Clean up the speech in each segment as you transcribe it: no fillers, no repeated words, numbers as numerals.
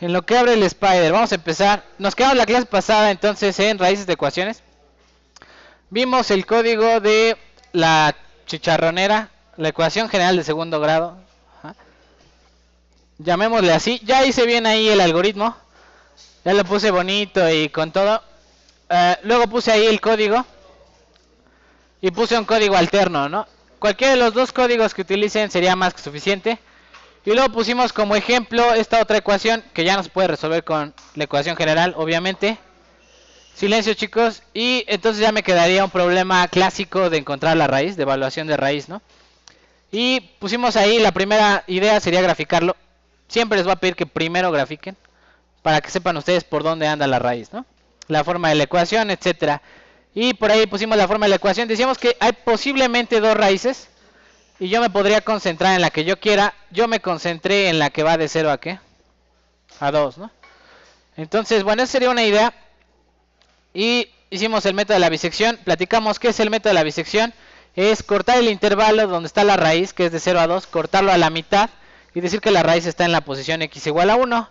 En lo que abre el Spider, vamos a empezar. Nos quedamos la clase pasada entonces en raíces de ecuaciones. Vimos el código de la chicharronera, la ecuación general de segundo grado. Ajá. Llamémosle así. Ya hice bien ahí el algoritmo. Ya lo puse bonito y con todo. Luego puse ahí el código. Y puse un código alterno, ¿no? Cualquiera de los dos códigos que utilicen sería más que suficiente. Y luego pusimos como ejemplo esta otra ecuación que ya no se puede resolver con la ecuación general, obviamente. Silencio, chicos. Y entonces ya me quedaría un problema clásico de encontrar la raíz, de evaluación de raíz, ¿no? Y pusimos ahí, la primera idea sería graficarlo. Siempre les voy a pedir que primero grafiquen, para que sepan ustedes por dónde anda la raíz, ¿no? La forma de la ecuación, etcétera. Y por ahí pusimos la forma de la ecuación. Decíamos que hay posiblemente dos raíces. Y yo me podría concentrar en la que yo quiera. Yo me concentré en la que va de 0 a ¿qué? A 2, ¿no? Entonces, bueno, esa sería una idea. Y hicimos el método de la bisección. Platicamos qué es el método de la bisección. Es cortar el intervalo donde está la raíz, que es de 0 a 2. Cortarlo a la mitad. Y decir que la raíz está en la posición x igual a 1.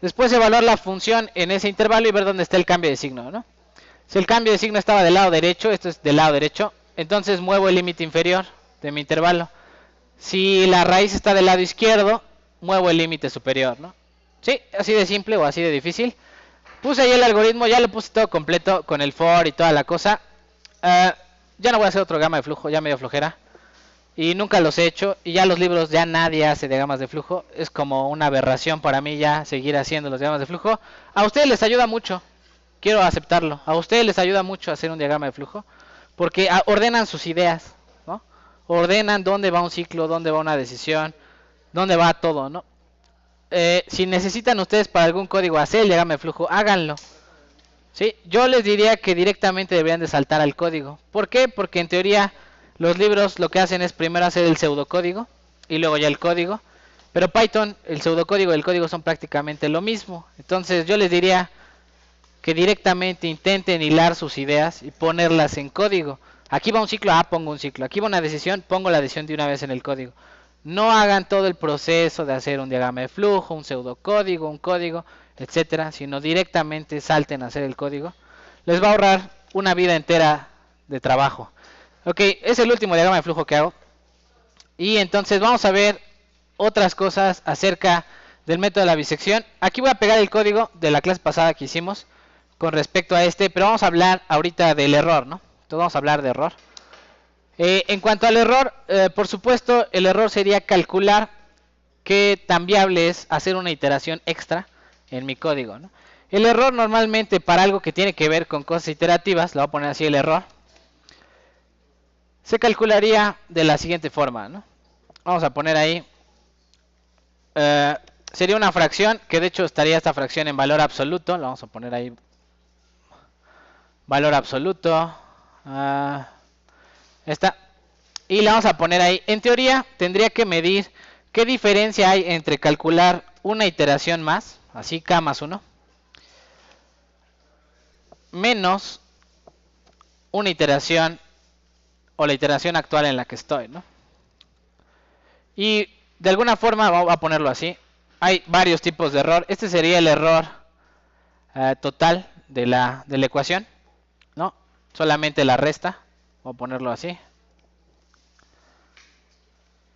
Después evaluar la función en ese intervalo y ver dónde está el cambio de signo, ¿no? Si el cambio de signo estaba del lado derecho, esto es del lado derecho, entonces muevo el límite inferior de mi intervalo. Si la raíz está del lado izquierdo, muevo el límite superior, ¿no? Sí, así de simple o así de difícil. Puse ahí el algoritmo, ya lo puse todo completo con el for y toda la cosa. Ya no voy a hacer otro gama de flujo, ya medio flojera. Y nunca los he hecho. Y ya los libros, ya nadie hace de gamas de flujo. Es como una aberración para mí ya seguir haciendo los diagramas de flujo. A ustedes les ayuda mucho. Quiero aceptarlo. A ustedes les ayuda mucho hacer un diagrama de flujo. Porque ordenan sus ideas, ¿no? Ordenan dónde va un ciclo, dónde va una decisión, dónde va todo, ¿no? Si necesitan ustedes para algún código hacer el diagrama de flujo, háganlo. ¿Sí? Yo les diría que directamente deberían de saltar al código. ¿Por qué? Porque en teoría los libros lo que hacen es primero hacer el pseudocódigo y luego ya el código. Pero Python, el pseudocódigo y el código son prácticamente lo mismo. Entonces yo les diría que directamente intenten hilar sus ideas y ponerlas en código. Aquí va un ciclo, pongo un ciclo. Aquí va una decisión, pongo la decisión de una vez en el código. No hagan todo el proceso de hacer un diagrama de flujo, un pseudocódigo, un código, etcétera, sino directamente salten a hacer el código. Les va a ahorrar una vida entera de trabajo. Ok, es el último diagrama de flujo que hago. Y entonces vamos a ver otras cosas acerca del método de la bisección. Aquí voy a pegar el código de la clase pasada que hicimos con respecto a este, pero vamos a hablar ahorita del error, ¿no? Entonces vamos a hablar de error. En cuanto al error, por supuesto, el error sería calcular qué tan viable es hacer una iteración extra en mi código, ¿no? El error normalmente para algo que tiene que ver con cosas iterativas, le voy a poner así el error, se calcularía de la siguiente forma, ¿no? Vamos a poner ahí, sería una fracción, que de hecho estaría esta fracción en valor absoluto, lo vamos a poner ahí, valor absoluto, esta, y la vamos a poner ahí. En teoría tendría que medir qué diferencia hay entre calcular una iteración más, así k más 1, menos una iteración o la iteración actual en la que estoy, ¿no? Y de alguna forma, voy a ponerlo así, hay varios tipos de error. Este sería el error total de la ecuación, ¿no? Solamente la resta, voy a ponerlo así.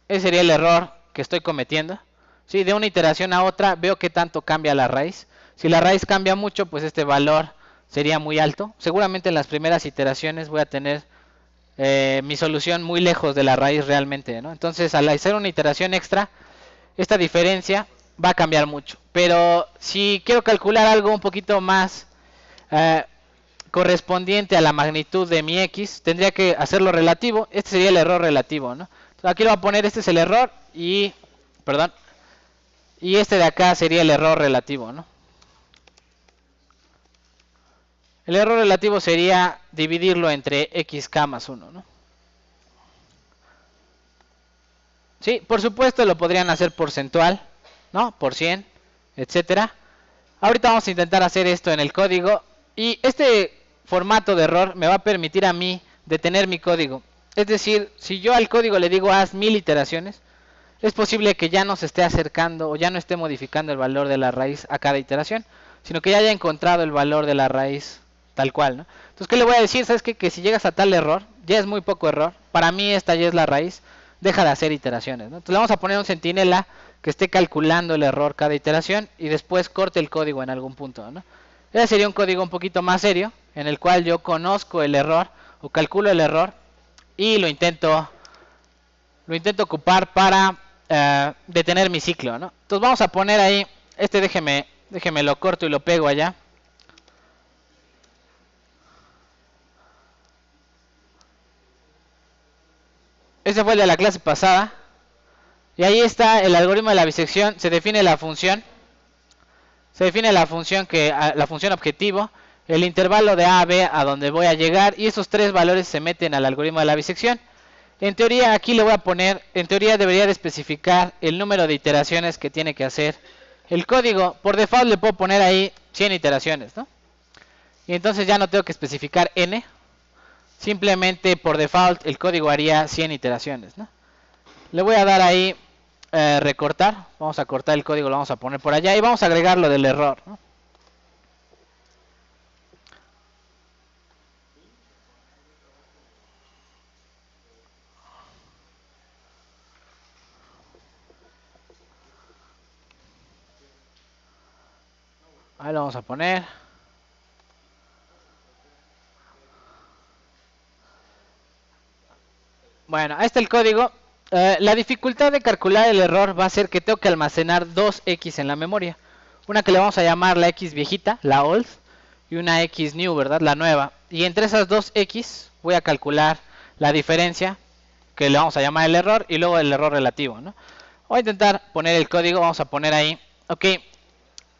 Ese sería el error que estoy cometiendo. ¿Sí? De una iteración a otra veo qué tanto cambia la raíz. Si la raíz cambia mucho, pues este valor sería muy alto. Seguramente en las primeras iteraciones voy a tener mi solución muy lejos de la raíz realmente, ¿no? Entonces al hacer una iteración extra, esta diferencia va a cambiar mucho. Pero si quiero calcular algo un poquito más correspondiente a la magnitud de mi x, tendría que hacerlo relativo. Este sería el error relativo, ¿no? Entonces, aquí lo voy a poner, este es el error y, perdón, y este de acá sería el error relativo, ¿no? El error relativo sería dividirlo entre xk más 1, ¿no? Sí, por supuesto lo podrían hacer porcentual, ¿no? Por 100, etcétera. Ahorita vamos a intentar hacer esto en el código. Y este formato de error me va a permitir a mí detener mi código. Es decir, si yo al código le digo haz 1000 iteraciones, es posible que ya no se esté acercando o ya no esté modificando el valor de la raíz a cada iteración, sino que ya haya encontrado el valor de la raíz tal cual, ¿no? Entonces, ¿qué le voy a decir? ¿Sabes qué? Que si llegas a tal error, ya es muy poco error, para mí esta ya es la raíz, deja de hacer iteraciones, ¿no? Entonces le vamos a poner un centinela que esté calculando el error cada iteración y después corte el código en algún punto, ¿no? Ese sería un código un poquito más serio, en el cual yo conozco el error o calculo el error y lo intento ocupar para detener mi ciclo, ¿no? Entonces vamos a poner ahí, déjeme lo corto y lo pego allá. Ese fue el de la clase pasada. Y ahí está el algoritmo de la bisección. Se define la función. La función objetivo. El intervalo de A a B a donde voy a llegar. Y esos tres valores se meten al algoritmo de la bisección. En teoría aquí le voy a poner, en teoría debería de especificar el número de iteraciones que tiene que hacer el código. Por default le puedo poner ahí 100 iteraciones, ¿no? Y entonces ya no tengo que especificar n. Simplemente por default el código haría 100 iteraciones, ¿no? Le voy a dar ahí recortar. Vamos a cortar el código, lo vamos a poner por allá y vamos a agregar lo del error, ¿no? Ahí lo vamos a poner. Bueno, ahí está el código. La dificultad de calcular el error va a ser que tengo que almacenar dos X en la memoria. Una que le vamos a llamar la X viejita, la old, y una X new, ¿verdad? La nueva. Y entre esas dos X voy a calcular la diferencia, que le vamos a llamar el error, y luego el error relativo, ¿no? Voy a intentar poner el código, vamos a poner ahí. Ok,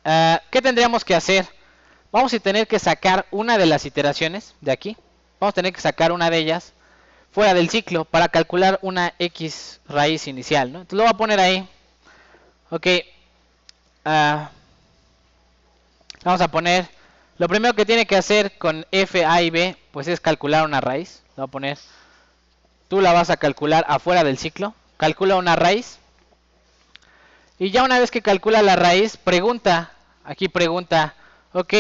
¿qué tendríamos que hacer? Vamos a tener que sacar una de las iteraciones de aquí. Vamos a tener que sacar una de ellas fuera del ciclo para calcular una X raíz inicial, ¿no? Entonces lo voy a poner ahí. Ok. Vamos a poner. Lo primero que tiene que hacer con F, A y B, pues es calcular una raíz. Lo voy a poner. Tú la vas a calcular afuera del ciclo. Calcula una raíz. Y ya una vez que calcula la raíz, pregunta. Aquí pregunta. Ok.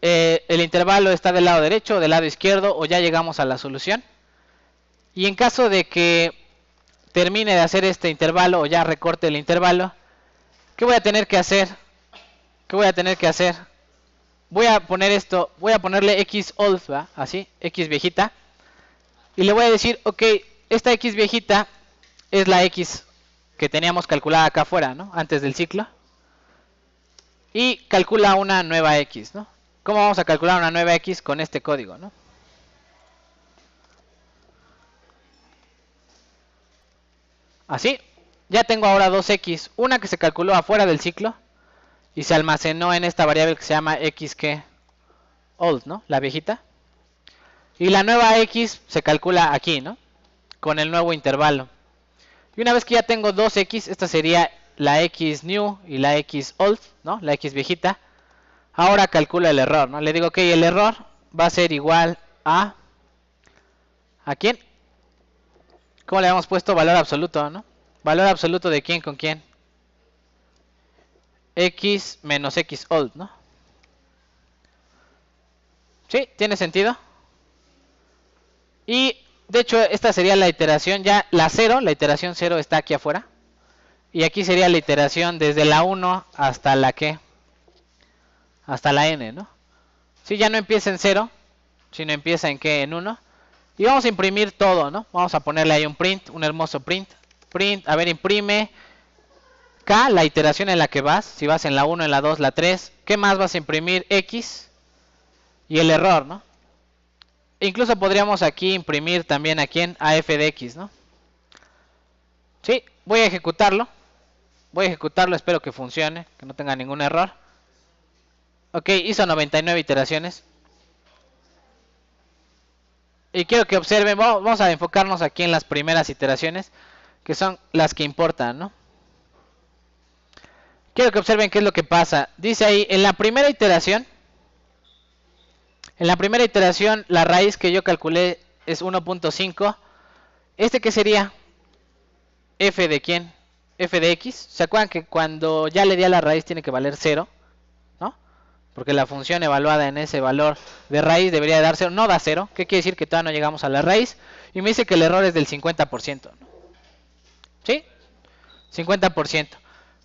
El intervalo está del lado derecho o del lado izquierdo o ya llegamos a la solución. Y en caso de que termine de hacer este intervalo o ya recorte el intervalo, ¿qué voy a tener que hacer? Voy a poner esto, voy a ponerle X old, ¿va? Así, X viejita. Y le voy a decir, ok, esta X viejita es la X que teníamos calculada acá afuera, ¿no? Antes del ciclo. Y calcula una nueva X, ¿no? ¿Cómo vamos a calcular una nueva X con este código, ¿no? Así, ya tengo ahora dos X, una que se calculó afuera del ciclo y se almacenó en esta variable que se llama X que old, ¿no? La viejita. Y la nueva X se calcula aquí, ¿no? Con el nuevo intervalo. Y una vez que ya tengo dos X, esta sería la X new y la X old, ¿no? La X viejita. Ahora calculo el error, ¿no? Le digo que el error va a ser igual a... ¿A quién? ¿Cómo le habíamos puesto? Valor absoluto, ¿no? Valor absoluto de quién con quién. X menos X old, ¿no? ¿Sí? ¿Tiene sentido? Y de hecho esta sería la iteración ya, la 0, la iteración 0 está aquí afuera. Y aquí sería la iteración desde la 1 hasta la ¿qué? Hasta la n, ¿no? Sí, ya no empieza en 0, sino empieza en ¿qué? En 1. Y vamos a imprimir todo, ¿no? Vamos a ponerle ahí un print, un hermoso print. Print, a ver, imprime K, la iteración en la que vas. Si vas en la 1, en la 2, la 3. ¿Qué más vas a imprimir? X y el error, ¿no? Incluso podríamos aquí imprimir también aquí en a f de x, ¿no? Sí, voy a ejecutarlo. Espero que funcione, que no tenga ningún error. Ok, hizo 99 iteraciones. Y quiero que observen, vamos a enfocarnos aquí en las primeras iteraciones, que son las que importan, ¿no? Quiero que observen qué es lo que pasa. Dice ahí, en la primera iteración, la raíz que yo calculé es 1.5. ¿Este qué sería? ¿F de quién? f de x. ¿Se acuerdan que cuando ya le di a la raíz tiene que valer 0? ¿No? Porque la función evaluada en ese valor de raíz debería dar 0. No da 0. ¿Qué quiere decir? Que todavía no llegamos a la raíz. Y me dice que el error es del 50%. ¿No? ¿Sí? 50%.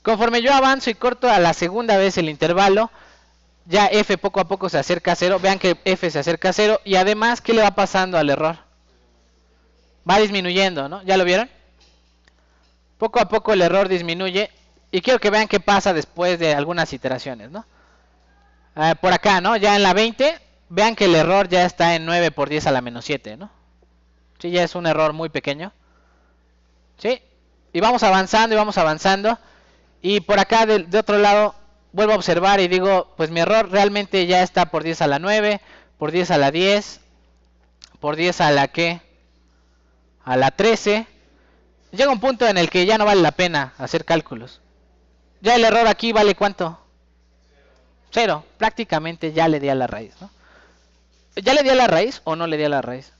Conforme yo avanzo y corto a la segunda vez el intervalo, ya f poco a poco se acerca a 0. Vean que f se acerca a 0. Y además, ¿qué le va pasando al error? Va disminuyendo, ¿no? ¿Ya lo vieron? Poco a poco el error disminuye. Y quiero que vean qué pasa después de algunas iteraciones, ¿no? Por acá, ¿no? Ya en la 20, vean que el error ya está en 9 por 10 a la menos 7, ¿no? Sí, ya es un error muy pequeño. ¿Sí? Y vamos avanzando y vamos avanzando. Y por acá de otro lado vuelvo a observar y digo, pues mi error realmente ya está por 10 a la 9, por 10 a la 10, por 10 a la ¿qué? A la 13. Llega un punto en el que ya no vale la pena hacer cálculos. Ya el error aquí vale ¿cuánto? 0. Prácticamente ya le di a la raíz, ¿no? ¿Ya le di a la raíz o no le di a la raíz?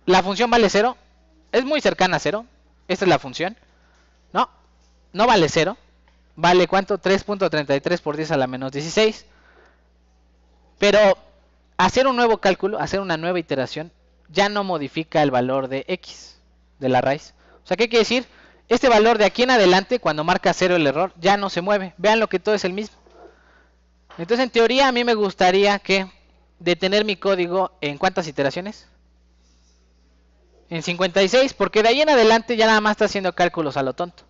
La función vale 0. Es muy cercana a 0. Esta es la función. No, no vale 0. Vale ¿cuánto? 3.33 por 10 a la menos 16. Pero hacer un nuevo cálculo, hacer una nueva iteración, ya no modifica el valor de x, de la raíz. O sea, ¿qué quiere decir? Este valor de aquí en adelante, cuando marca 0 el error, ya no se mueve. Vean lo que todo es el mismo. Entonces, en teoría, a mí me gustaría que detener mi código en ¿cuántas iteraciones? En 56, porque de ahí en adelante ya nada más está haciendo cálculos a lo tonto.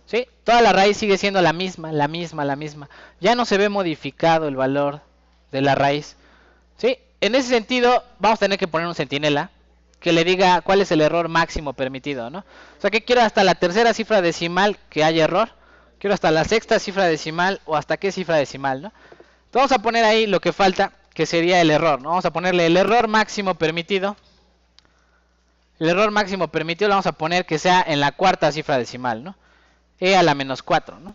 ¿Sí? Toda la raíz sigue siendo la misma. Ya no se ve modificado el valor de la raíz. ¿Sí? En ese sentido, vamos a tener que poner un centinela que le diga cuál es el error máximo permitido, ¿no? O sea, que quiero hasta la tercera cifra decimal que haya error. Quiero hasta la sexta cifra decimal o hasta qué cifra decimal, ¿no? Entonces vamos a poner ahí lo que falta, que sería el error, ¿no? Vamos a ponerle el error máximo permitido. El error máximo permitido lo vamos a poner que sea en la cuarta cifra decimal, ¿no? E a la menos 4, ¿no?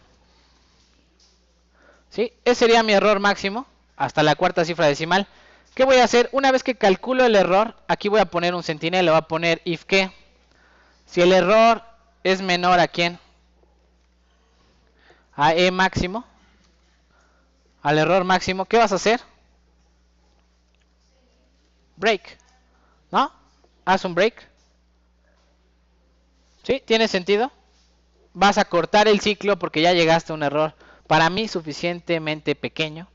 ¿Sí? Ese sería mi error máximo hasta la cuarta cifra decimal. ¿Qué voy a hacer? Una vez que calculo el error, aquí voy a poner un centinela, voy a poner if que si el error es menor a ¿quién? A e máximo, al error máximo, ¿qué vas a hacer? Break, ¿no? Haz un break. ¿Sí? ¿Tiene sentido? Vas a cortar el ciclo porque ya llegaste a un error, para mí suficientemente pequeño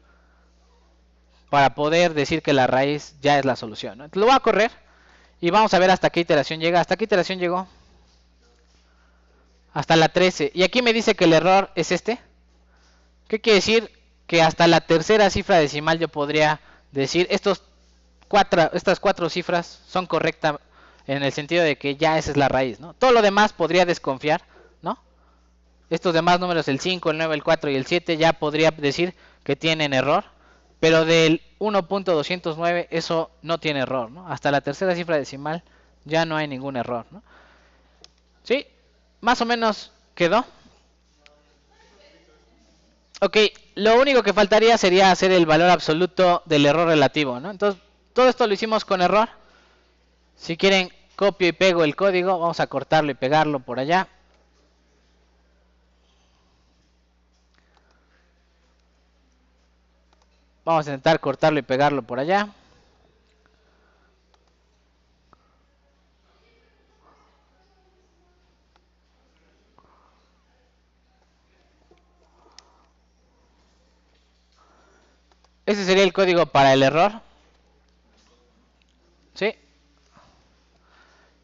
para poder decir que la raíz ya es la solución, ¿no? Entonces lo voy a correr y vamos a ver hasta qué iteración llega. ¿Hasta qué iteración llegó? Hasta la 13. Y aquí me dice que el error es este. ¿Qué quiere decir? Que hasta la tercera cifra decimal yo podría decir estas cuatro cifras son correctas en el sentido de que ya esa es la raíz, ¿no? Todo lo demás podría desconfiar, ¿no? Estos demás números, el 5, el 9, el 4 y el 7, ya podría decir que tienen error. Pero del 1.209 eso no tiene error, ¿no? Hasta la tercera cifra decimal ya no hay ningún error, ¿no? ¿Sí? Más o menos quedó. Ok, lo único que faltaría sería hacer el valor absoluto del error relativo, ¿no? Entonces, todo esto lo hicimos con error. Si quieren, copio y pego el código. Vamos a cortarlo y pegarlo por allá. Vamos a intentar cortarlo y pegarlo por allá. Ese sería el código para el error. ¿Sí?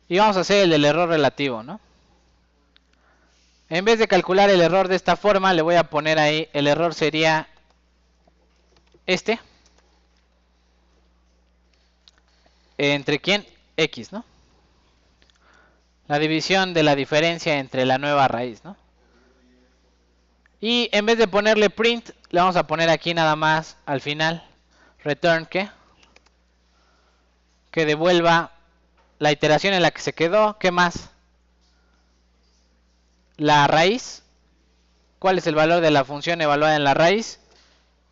Y vamos a hacer el del error relativo, ¿no? En vez de calcular el error de esta forma, le voy a poner ahí, el error sería este. ¿Entre quién? X, ¿no? La división de la diferencia entre la nueva raíz, ¿no? Y en vez de ponerle print, le vamos a poner aquí nada más al final, return, ¿qué? Que devuelva la iteración en la que se quedó. ¿Qué más? La raíz. ¿Cuál es el valor de la función evaluada en la raíz?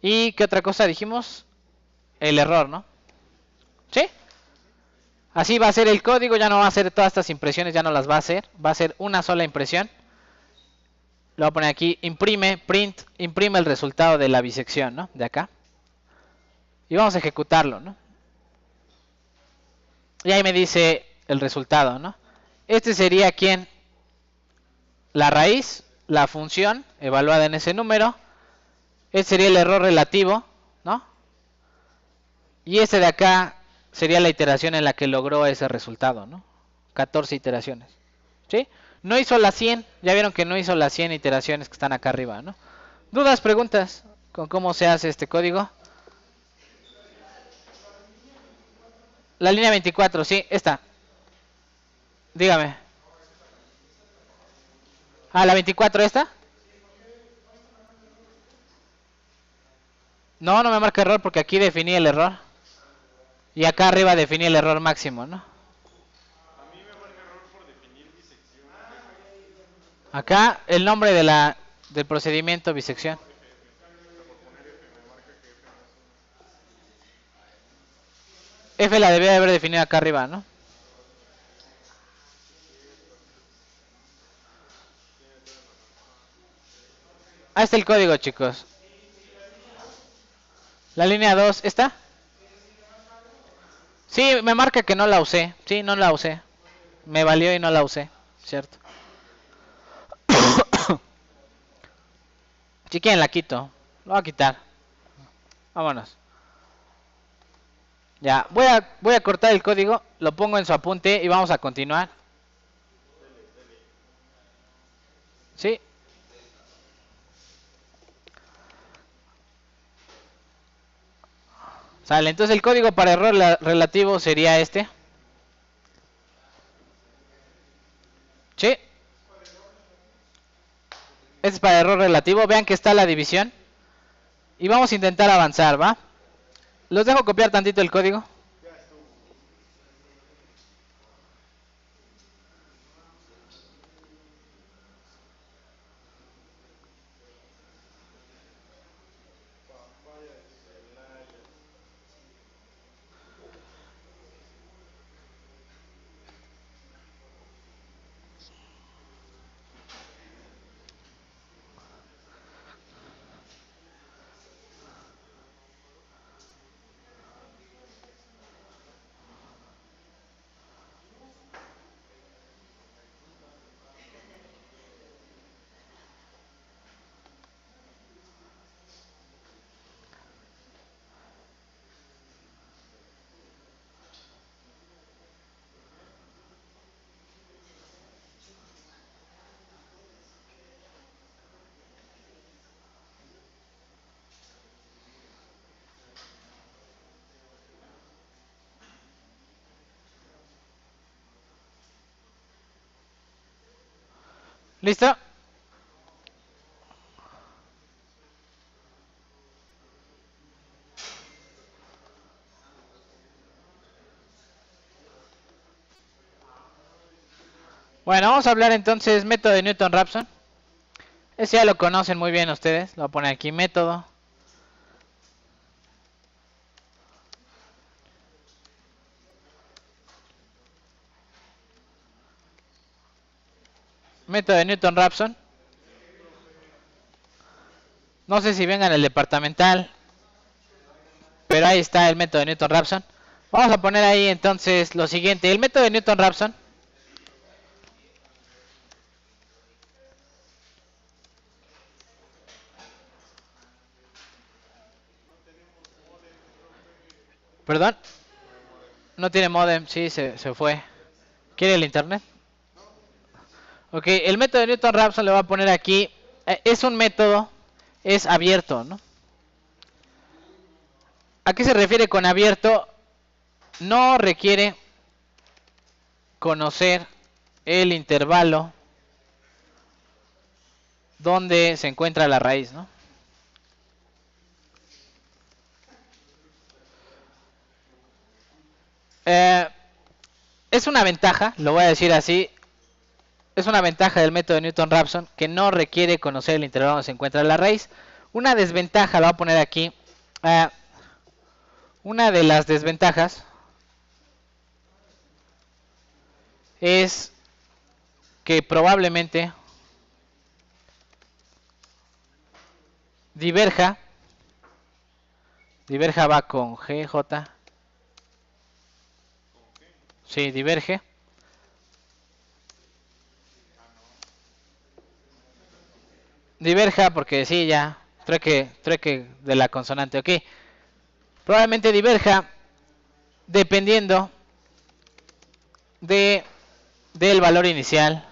¿Y qué otra cosa dijimos? El error, ¿no? ¿Sí? Así va a ser el código, ya no va a hacer todas estas impresiones, ya no las va a hacer. Va a ser una sola impresión. Le voy a poner aquí, imprime el resultado de la bisección, ¿no? De acá. Y vamos a ejecutarlo, ¿no? Y ahí me dice el resultado, ¿no? Este sería ¿quién? La raíz, la función evaluada en ese número. Este sería el error relativo, ¿no? Y este de acá sería la iteración en la que logró ese resultado, ¿no? 14 iteraciones, ¿sí? No hizo las 100, ya vieron que no hizo las 100 iteraciones que están acá arriba, ¿no? ¿Dudas, preguntas con cómo se hace este código? La línea 24, sí, esta. Dígame. Ah, la 24, ¿esta? No, no me marca error porque aquí definí el error. Y acá arriba definí el error máximo, ¿no? Acá el nombre del procedimiento bisección. F la debía de haber definido acá arriba, ¿no? Ahí está el código, chicos. La línea 2, ¿está? Sí, me marca que no la usé. Sí, no la usé. Me valió y no la usé, ¿cierto? Si quieren la quito. Lo voy a quitar. Vámonos. Ya, voy a cortar el código, lo pongo en su apunte y vamos a continuar. ¿Sí? Sale, entonces el código para error relativo sería este. ¿Sí? Este es para error relativo. Vean que está la división. Y vamos a intentar avanzar, ¿va? Los dejo copiar tantito el código. ¿Listo? Bueno, vamos a hablar entonces método de Newton-Raphson. Ese ya lo conocen muy bien ustedes. Lo voy a poner aquí, método. Método de Newton-Raphson. No sé si vengan el departamental, pero ahí está el método de Newton-Raphson. Vamos a poner ahí entonces lo siguiente. El método de Newton-Raphson ¿Perdón? No tiene modem, sí, se fue. ¿Quiere el internet? Ok, el método de Newton-Raphson le voy a poner aquí. Es un método, es abierto, ¿no? ¿A qué se refiere con abierto? No requiere conocer el intervalo donde se encuentra la raíz, ¿no? Es una ventaja, lo voy a decir así. Es una ventaja del método de Newton-Raphson que no requiere conocer el intervalo donde se encuentra la raíz. Una desventaja, la voy a poner aquí. Una de las desventajas es que probablemente diverja. Diverja va con G, J. Sí, diverge. Diverja porque sí, ya. Trueque de la consonante, ok. Probablemente diverja dependiendo del valor inicial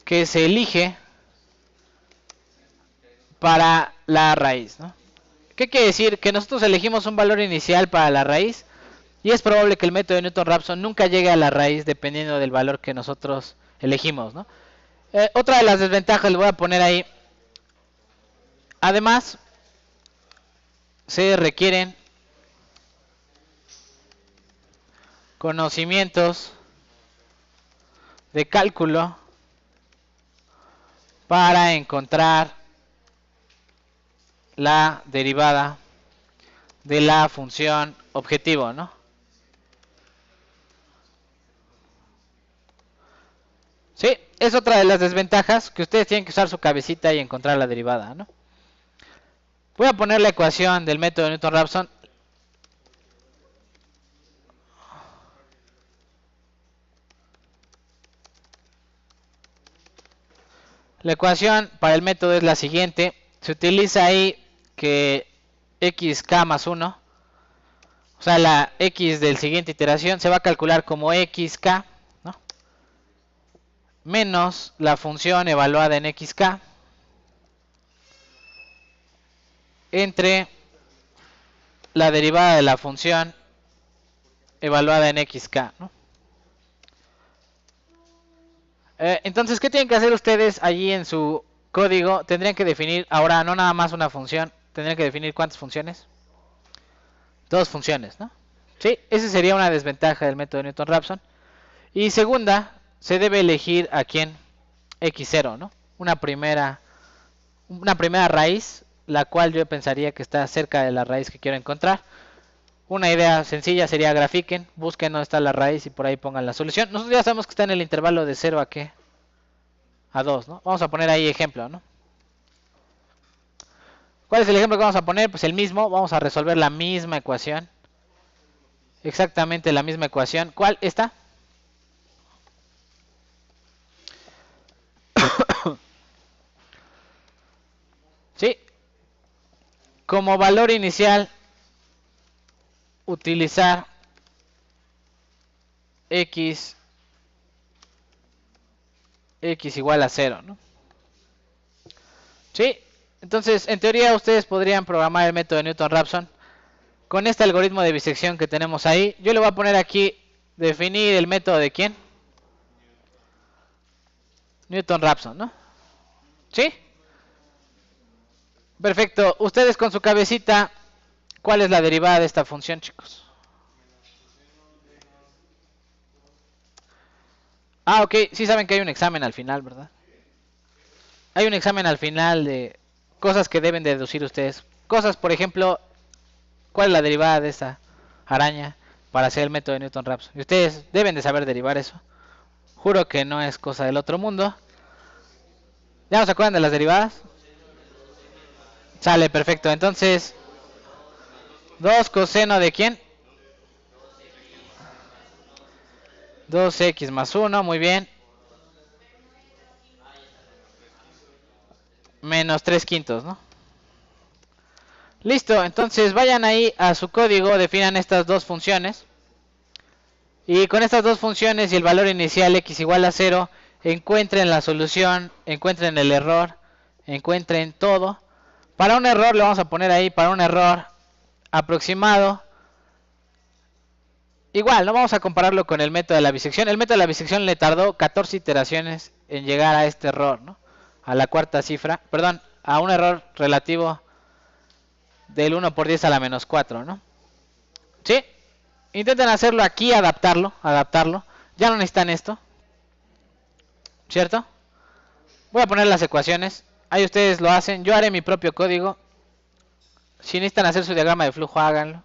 que se elige para la raíz, ¿no? ¿Qué quiere decir? Que nosotros elegimos un valor inicial para la raíz y es probable que el método de Newton-Raphson nunca llegue a la raíz dependiendo del valor que nosotros elegimos, ¿no? Otra de las desventajas le voy a poner ahí. Además, se requieren conocimientos de cálculo para encontrar la derivada de la función objetivo, ¿no? Sí, es otra de las desventajas, que ustedes tienen que usar su cabecita y encontrar la derivada, ¿no? Voy a poner la ecuación del método de Newton-Raphson. La ecuación para el método es la siguiente. Se utiliza ahí que xk más 1, o sea, la x del siguiente iteración se va a calcular como xk, ¿no? Menos la función evaluada en xk entre la derivada de la función evaluada en xk, ¿no? Entonces, ¿qué tienen que hacer ustedes allí en su código? Tendrían que definir ahora no nada más una función, tendrían que definir cuántas funciones. Dos funciones, ¿no? Sí, esa sería una desventaja del método de Newton-Raphson. Y segunda, se debe elegir a quién x0, ¿no? Una primera raíz, la cual yo pensaría que está cerca de la raíz que quiero encontrar. Una idea sencilla sería grafiquen, busquen dónde está la raíz y por ahí pongan la solución. Nosotros ya sabemos que está en el intervalo de 0 a ¿qué? A 2, ¿no? Vamos a poner ahí ejemplo, ¿no? ¿Cuál es el ejemplo que vamos a poner? Pues el mismo, vamos a resolver la misma ecuación. Exactamente la misma ecuación. ¿Cuál está? Sí. Como valor inicial, utilizar x igual a 0, ¿no? Sí. Entonces, en teoría, ustedes podrían programar el método de Newton-Raphson con este algoritmo de bisección que tenemos ahí. Yo le voy a poner aquí, definir el método de ¿quién? Newton-Raphson, ¿no? ¿Sí? Perfecto. Ustedes con su cabecita, ¿cuál es la derivada de esta función, chicos? Ah, ok. Sí saben que hay un examen al final, ¿verdad? Hay un examen al final de cosas que deben deducir ustedes. Cosas, por ejemplo, ¿cuál es la derivada de esta araña para hacer el método de Newton-Raphson? Y ustedes deben de saber derivar eso. Juro que no es cosa del otro mundo. ¿Ya no se acuerdan de las derivadas? Sale, perfecto. Entonces, 2 coseno de ¿quién? 2x más 1, muy bien. Menos 3 quintos, ¿no? Listo, entonces vayan ahí a su código, definan estas dos funciones. Y con estas dos funciones y el valor inicial x igual a 0, encuentren la solución, encuentren el error, encuentren todo. Para un error le vamos a poner ahí, para un error aproximado. Igual, no vamos a compararlo con el método de la bisección. El método de la bisección le tardó 14 iteraciones en llegar a este error, ¿no? A la cuarta cifra, perdón, a un error relativo del 1 por 10 a la menos 4, ¿no? ¿Sí? Intenten hacerlo aquí, adaptarlo. Ya no necesitan esto, ¿cierto? Voy a poner las ecuaciones. Ahí ustedes lo hacen. Yo haré mi propio código. Si necesitan hacer su diagrama de flujo, háganlo.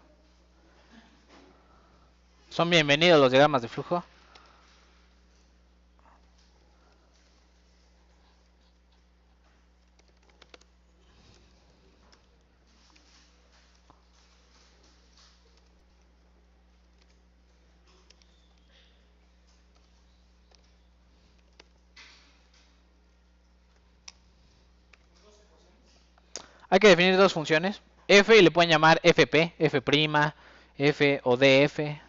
Son bienvenidos los diagramas de flujo. Hay que definir dos funciones. F y le pueden llamar fp, f', f o df.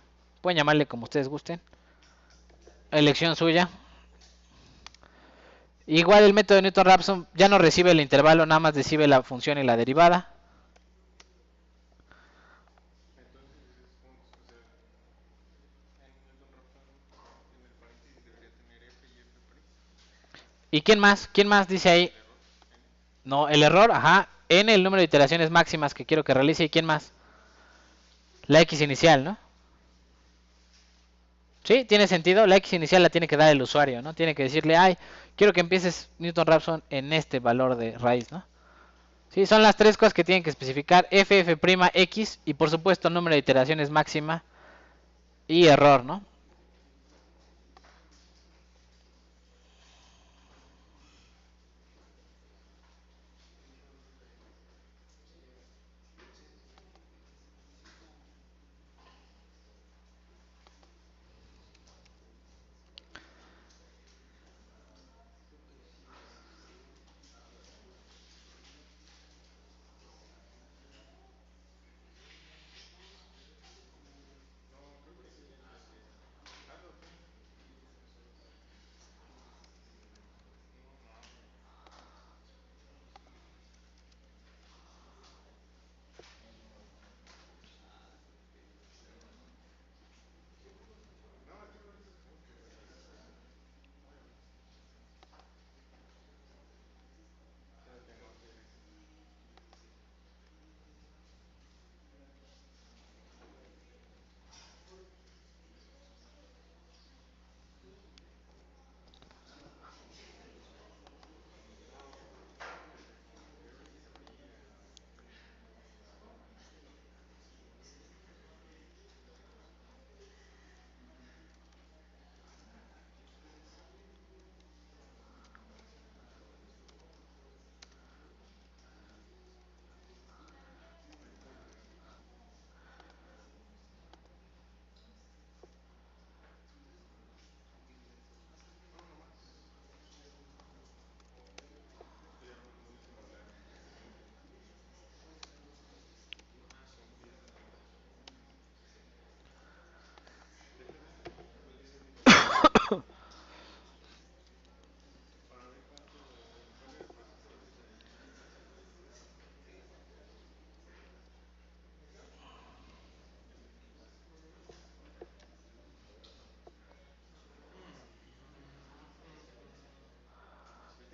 Pueden llamarle como ustedes gusten. Elección suya. Igual el método de Newton-Raphson ya no recibe el intervalo, nada más recibe la función y la derivada. ¿Y quién más? ¿Quién más dice ahí? No, el error, ajá. N, el número de iteraciones máximas que quiero que realice. ¿Y quién más? La X inicial, ¿no? Sí, tiene sentido. La X inicial la tiene que dar el usuario, ¿no? Tiene que decirle, ay, quiero que empieces Newton-Raphson en este valor de raíz, ¿no? Sí, son las tres cosas que tienen que especificar. F, F', X y por supuesto número de iteraciones máxima y error, ¿no?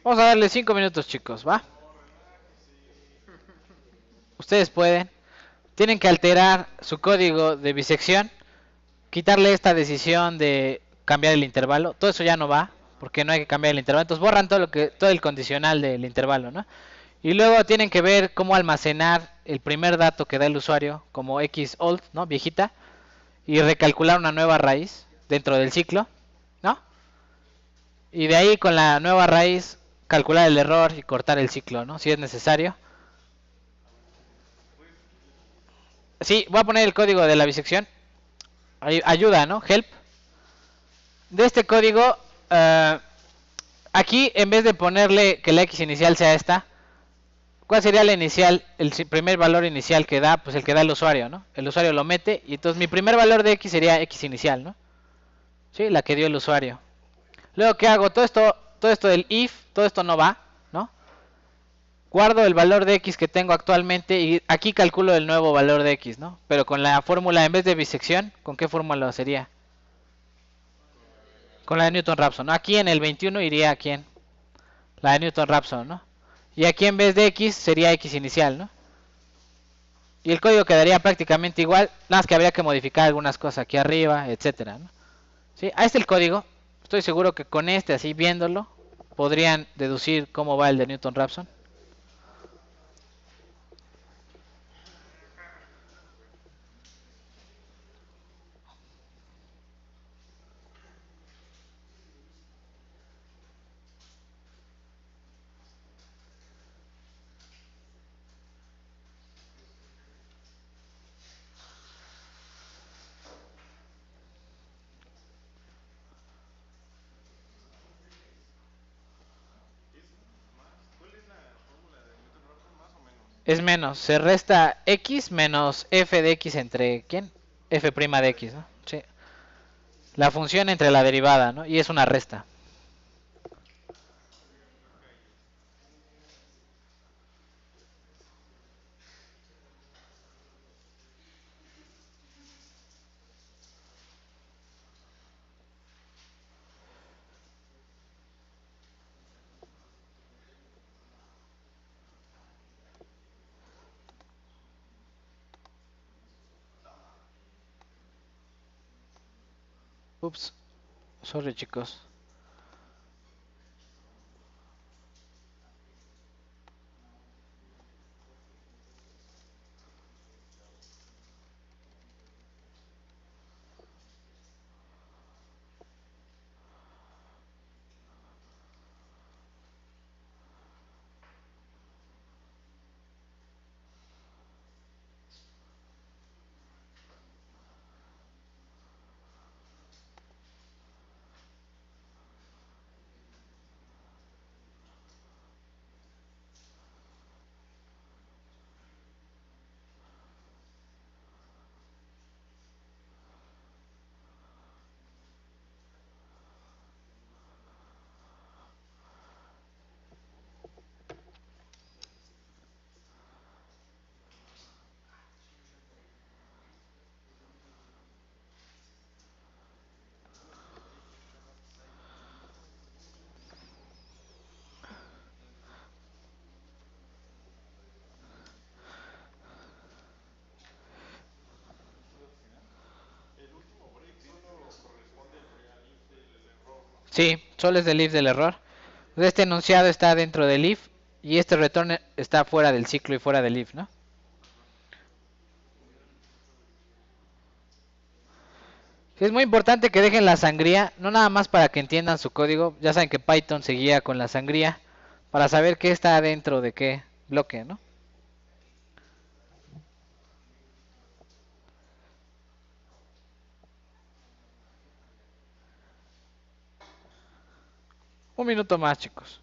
Vamos a darle 5 minutos, chicos, ¿va? Ustedes pueden. Tienen que alterar su código de bisección, quitarle esta decisión de cambiar el intervalo. Todo eso ya no va, porque no hay que cambiar el intervalo. Entonces borran todo el condicional del intervalo, ¿no? Y luego tienen que ver cómo almacenar el primer dato que da el usuario como x old, ¿no? Viejita, y recalcular una nueva raíz dentro del ciclo, ¿no? Y de ahí con la nueva raíz calcular el error y cortar el ciclo, ¿no? Si es necesario. Sí, voy a poner el código de la bisección. Ayuda, ¿no? Help. De este código, aquí en vez de ponerle que la x inicial sea esta, ¿cuál sería la inicial? El primer valor inicial que da, pues el que da el usuario, ¿no? El usuario lo mete y entonces mi primer valor de x sería x inicial, ¿no? Sí, la que dio el usuario. Luego, ¿qué hago? Todo esto del if, todo esto no va, ¿no? Guardo el valor de x que tengo actualmente y aquí calculo el nuevo valor de x, ¿no? Pero con la fórmula, en vez de bisección, ¿con qué fórmula sería? Con la de Newton-Raphson, ¿no? Aquí en el 21 iría aquí en la de Newton-Raphson, ¿no? Y aquí en vez de x sería x inicial, ¿no? Y el código quedaría prácticamente igual, nada más que habría que modificar algunas cosas aquí arriba, etcétera, ¿no? ¿Sí? Ahí está el código. Estoy seguro que con este, así viéndolo, podrían deducir cómo va el de Newton-Raphson. Es menos. Se resta x menos f de x entre ¿quién? F' de x, ¿no? Sí. La función entre la derivada, ¿no? Y es una resta. Ups. Sorry, chicos. Sí, solo es del if del error. Este enunciado está dentro del if y este return está fuera del ciclo y fuera del if, ¿no? Sí, es muy importante que dejen la sangría, no nada más para que entiendan su código. Ya saben que Python se guía con la sangría para saber qué está dentro de qué bloque, ¿no? Un minuto más, chicos.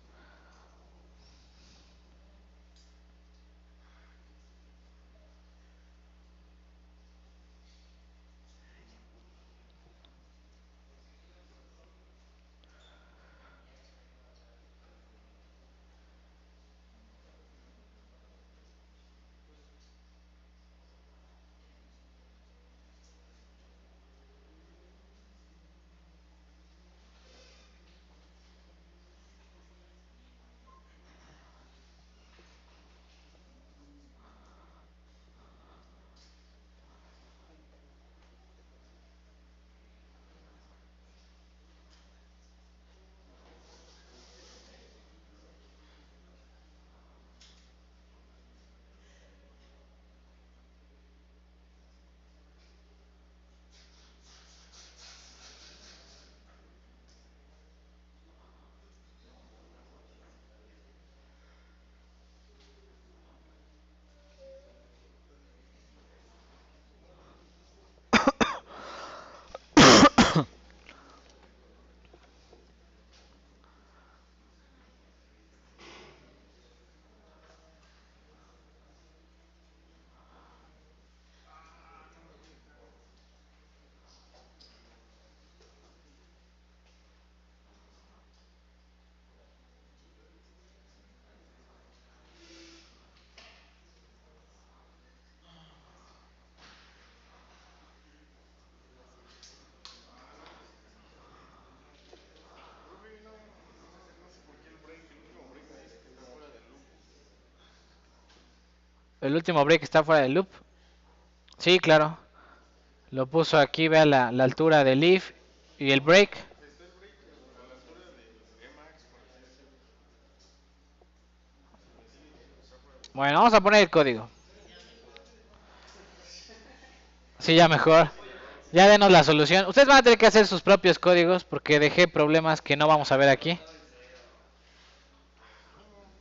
El último break está fuera del loop. Sí, claro. Lo puso aquí, vea la altura del if y el break. Bueno, vamos a poner el código. Sí, ya mejor. Ya denos la solución. Ustedes van a tener que hacer sus propios códigos porque dejé problemas que no vamos a ver aquí.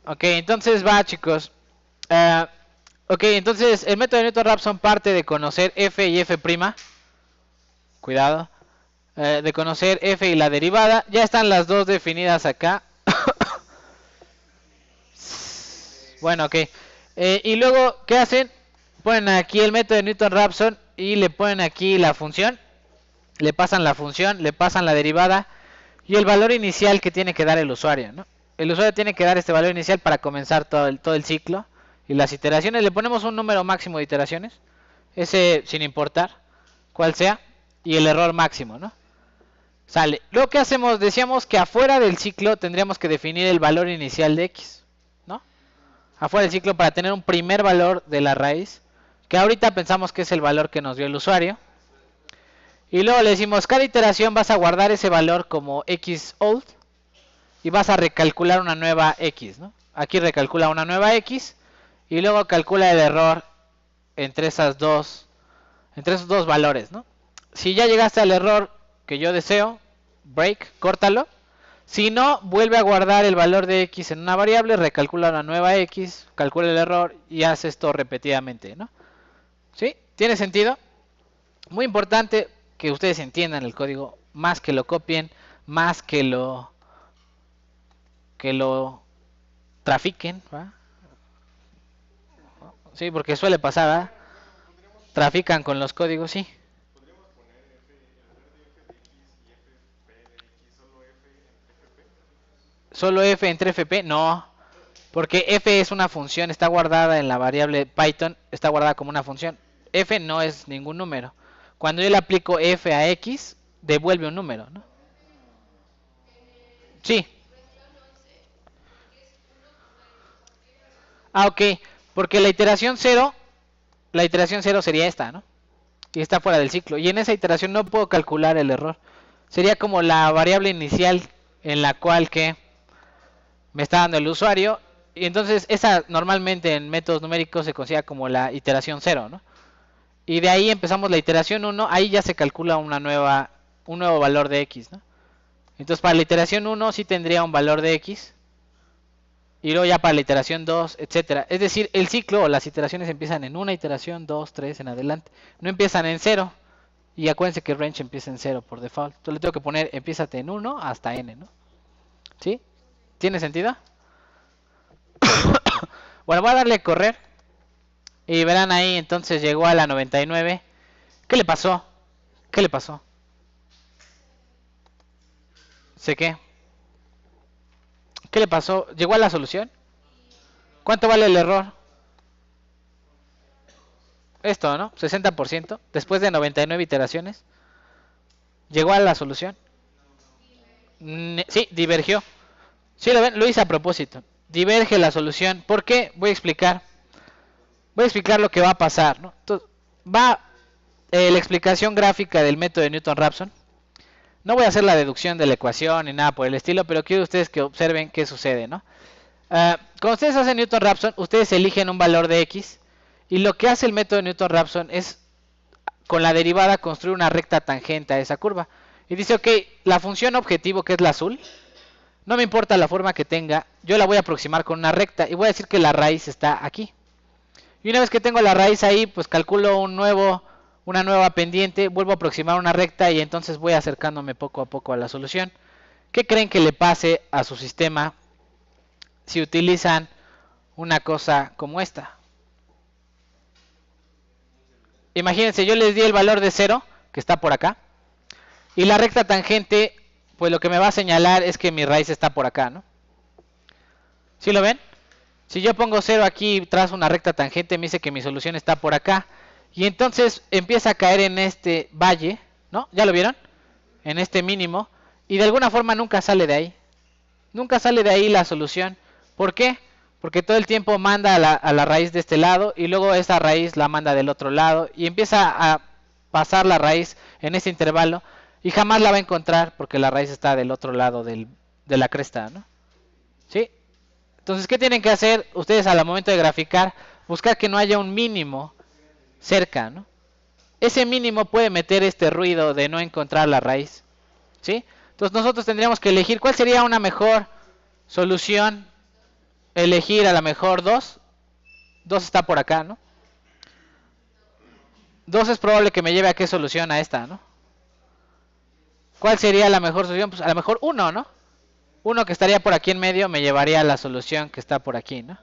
Ok, entonces va, chicos. Ok, entonces el método de Newton-Raphson son parte de conocer f y f'. Cuidado. De conocer f y la derivada. Ya están las dos definidas acá. Bueno, ok. Y luego, ¿qué hacen? Ponen aquí el método de Newton-Raphson y le ponen aquí la función. Le pasan la función, le pasan la derivada y el valor inicial que tiene que dar el usuario, ¿no? El usuario tiene que dar este valor inicial para comenzar todo el ciclo y las iteraciones. Le ponemos un número máximo de iteraciones, ese sin importar cuál sea, y el error máximo, ¿no? Sale. Luego, ¿qué hacemos? Decíamos que afuera del ciclo tendríamos que definir el valor inicial de x, ¿no? Afuera del ciclo para tener un primer valor de la raíz, que ahorita pensamos que es el valor que nos dio el usuario. Y luego le decimos, cada iteración vas a guardar ese valor como x old y vas a recalcular una nueva x, ¿no? Aquí recalcula una nueva x y luego calcula el error entre esos dos valores, ¿no? Si ya llegaste al error que yo deseo, break, córtalo. Si no, vuelve a guardar el valor de x en una variable, recalcula una nueva x, calcula el error y hace esto repetidamente, ¿no? ¿Sí? ¿Tiene sentido? Muy importante que ustedes entiendan el código, más que lo copien, más que lo trafiquen, ¿va? Sí, porque suele pasar, ¿va? Trafican con los códigos, sí. ¿Solo f entre fp? No, porque f es una función, está guardada en la variable Python, está guardada como una función. F no es ningún número. Cuando yo le aplico f a x, devuelve un número, ¿no? Sí. Ah, ok, porque la iteración 0 sería esta, ¿no? Y está fuera del ciclo. Y en esa iteración no puedo calcular el error. Sería como la variable inicial en la cual que me está dando el usuario. Y entonces esa normalmente en métodos numéricos se considera como la iteración 0, ¿no? Y de ahí empezamos la iteración 1, ahí ya se calcula un nuevo valor de x, ¿no? Entonces para la iteración 1 sí tendría un valor de x. Y luego ya para la iteración 2, etcétera. Es decir, el ciclo o las iteraciones empiezan en una iteración, 2, 3 en adelante. No empiezan en 0. Y acuérdense que range empieza en 0 por default. Entonces le tengo que poner, empiézate en 1 hasta n, ¿no? ¿Sí? ¿Tiene sentido? Bueno, voy a darle a correr. Y verán ahí, entonces llegó a la 99. ¿Qué le pasó? ¿Qué le pasó? ¿Sé qué? ¿Qué le pasó? ¿Llegó a la solución? ¿Cuánto vale el error? Esto, ¿no? 60%. Después de 99 iteraciones. ¿Llegó a la solución? Sí, divergió. Sí, lo ven, lo hice a propósito. Diverge la solución. ¿Por qué? Voy a explicar. Voy a explicar lo que va a pasar, ¿no? Entonces, va la explicación gráfica del método de Newton-Raphson. No voy a hacer la deducción de la ecuación ni nada por el estilo, pero quiero ustedes que observen qué sucede, ¿no? Cuando ustedes hacen Newton-Raphson, ustedes eligen un valor de x y lo que hace el método de Newton-Raphson es con la derivada construir una recta tangente a esa curva. Y dice, ok, la función objetivo, que es la azul, no me importa la forma que tenga, yo la voy a aproximar con una recta y voy a decir que la raíz está aquí. Y una vez que tengo la raíz ahí, pues calculo una nueva pendiente, vuelvo a aproximar una recta y entonces voy acercándome poco a poco a la solución. ¿Qué creen que le pase a su sistema si utilizan una cosa como esta? Imagínense, yo les di el valor de 0, que está por acá, y la recta tangente, pues lo que me va a señalar es que mi raíz está por acá, ¿no? ¿Sí lo ven? Si yo pongo 0 aquí y trazo una recta tangente, me dice que mi solución está por acá. Y entonces empieza a caer en este valle, ¿no? ¿Ya lo vieron? En este mínimo. Y de alguna forma nunca sale de ahí. Nunca sale de ahí la solución. ¿Por qué? Porque todo el tiempo manda a la raíz de este lado y luego esa raíz la manda del otro lado. Y empieza a pasar la raíz en ese intervalo y jamás la va a encontrar porque la raíz está del otro lado de la cresta, ¿no? ¿Sí? Entonces, ¿qué tienen que hacer ustedes al momento de graficar? Buscar que no haya un mínimo cerca, ¿no? Ese mínimo puede meter este ruido de no encontrar la raíz, ¿sí? Entonces nosotros tendríamos que elegir cuál sería una mejor solución. Elegir a la mejor 2. 2 está por acá, ¿no? 2 es probable que me lleve a qué solución, a esta, ¿no? ¿Cuál sería la mejor solución? Pues a lo mejor 1, ¿no? 1 que estaría por aquí en medio me llevaría a la solución que está por aquí, ¿no?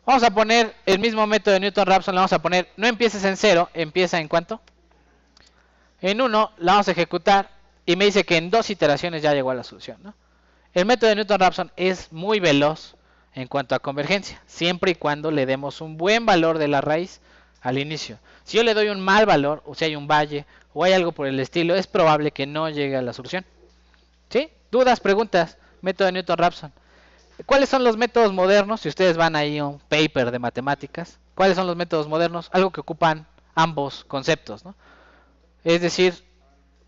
Vamos a poner el mismo método de Newton-Raphson, le vamos a poner, no empieces en 0, empieza en ¿cuánto? En 1, la vamos a ejecutar y me dice que en 2 iteraciones ya llegó a la solución, ¿no? El método de Newton-Raphson es muy veloz en cuanto a convergencia, siempre y cuando le demos un buen valor de la raíz al inicio. Si yo le doy un mal valor, o si hay un valle, o hay algo por el estilo, es probable que no llegue a la solución. ¿Sí? ¿Dudas, preguntas? Método de Newton-Raphson. ¿Cuáles son los métodos modernos? Si ustedes van ahí a un paper de matemáticas, ¿cuáles son los métodos modernos? Algo que ocupan ambos conceptos, ¿no? Es decir,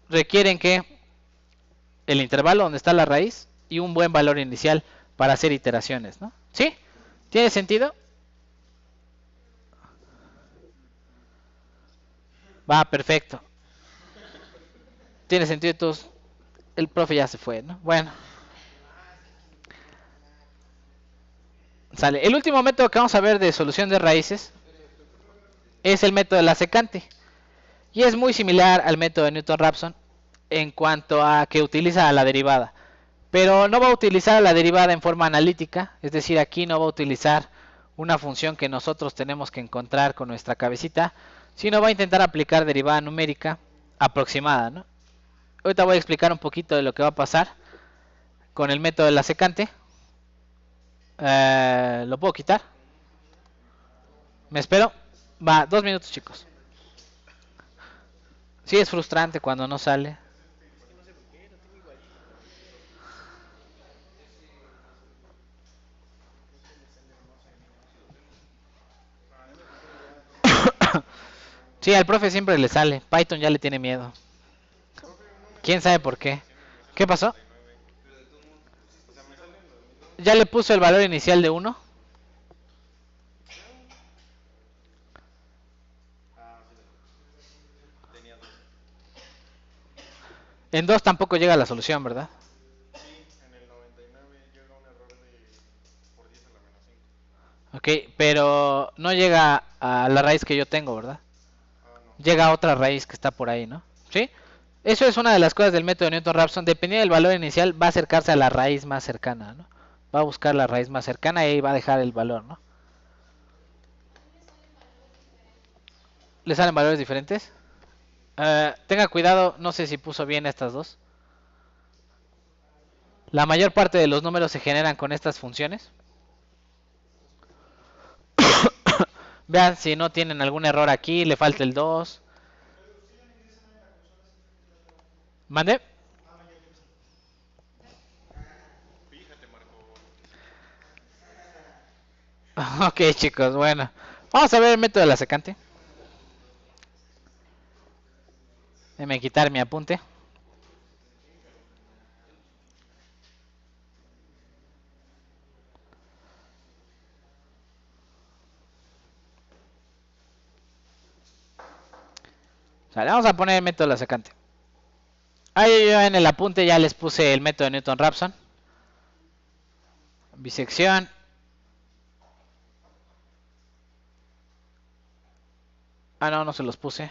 requieren que el intervalo donde está la raíz y un buen valor inicial para hacer iteraciones, ¿no? ¿Sí? ¿Tiene sentido? Va, perfecto. Tiene sentido, entonces el profe ya se fue, ¿no? Bueno, sale. El último método que vamos a ver de solución de raíces es el método de la secante. Y es muy similar al método de Newton-Raphson en cuanto a que utiliza la derivada. Pero no va a utilizar la derivada en forma analítica, es decir, aquí no va a utilizar una función que nosotros tenemos que encontrar con nuestra cabecita, sino va a intentar aplicar derivada numérica aproximada, ¿no? Ahorita voy a explicar un poquito de lo que va a pasar con el método de la secante. ¿Lo puedo quitar? ¿Me espero? Va, 2 minutos, chicos. Sí, es frustrante cuando no sale. Sí, al profe siempre le sale. Python ya le tiene miedo. ¿Quién sabe por qué? ¿Qué pasó? ¿Ya le puso el valor inicial de 1? En 2 tampoco llega a la solución, ¿verdad? Ok, pero no llega a la raíz que yo tengo, ¿verdad? Llega a otra raíz que está por ahí, ¿no? ¿Sí? Eso es una de las cosas del método de Newton-Raphson. Dependiendo del valor inicial, va a acercarse a la raíz más cercana, ¿no? Va a buscar la raíz más cercana y ahí va a dejar el valor, ¿no? ¿Le salen valores diferentes? Tenga cuidado, no sé si puso bien estas dos. La mayor parte de los números se generan con estas funciones. Vean si no tienen algún error aquí, le falta el 2. ¿Mande? Ok, chicos, bueno. Vamos a ver el método de la secante. Déjenme quitar mi apunte. Vale, vamos a poner el método de la secante. Ahí yo en el apunte ya les puse el método de Newton-Raphson. Bisección. Ah, no, no se los puse.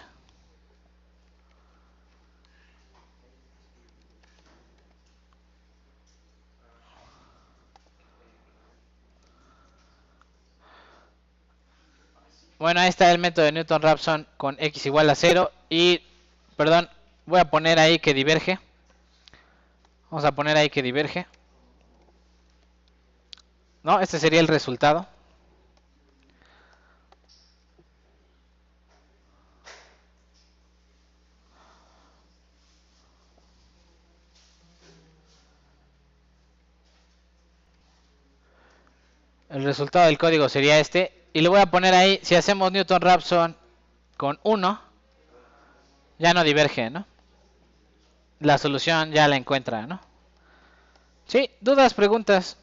Bueno, ahí está el método de Newton-Raphson con x igual a 0. Y, perdón, voy a poner ahí que diverge. Vamos a poner ahí que diverge. No, este sería el resultado. El resultado del código sería este. Y le voy a poner ahí, si hacemos Newton-Raphson con 1, ya no diverge, ¿no? La solución ya la encuentra, ¿no? Sí, dudas, preguntas.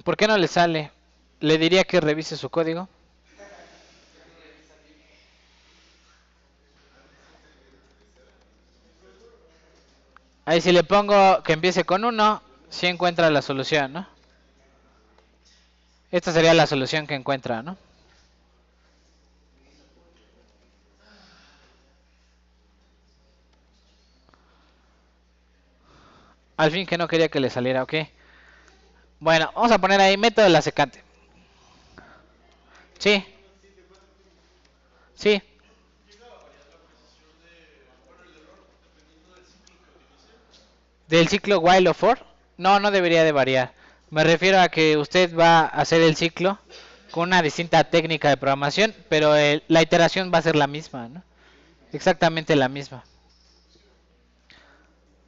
¿Por qué no le sale? Le diría que revise su código. Ahí si le pongo que empiece con 1, sí encuentra la solución, ¿no? Esta sería la solución que encuentra, ¿no? Al fin que no quería que le saliera, ok. Bueno, vamos a poner ahí método de la secante. Sí. Sí. ¿Del ciclo while o for? No, no debería de variar. Me refiero a que usted va a hacer el ciclo con una distinta técnica de programación, pero la iteración va a ser la misma, ¿no? Exactamente la misma.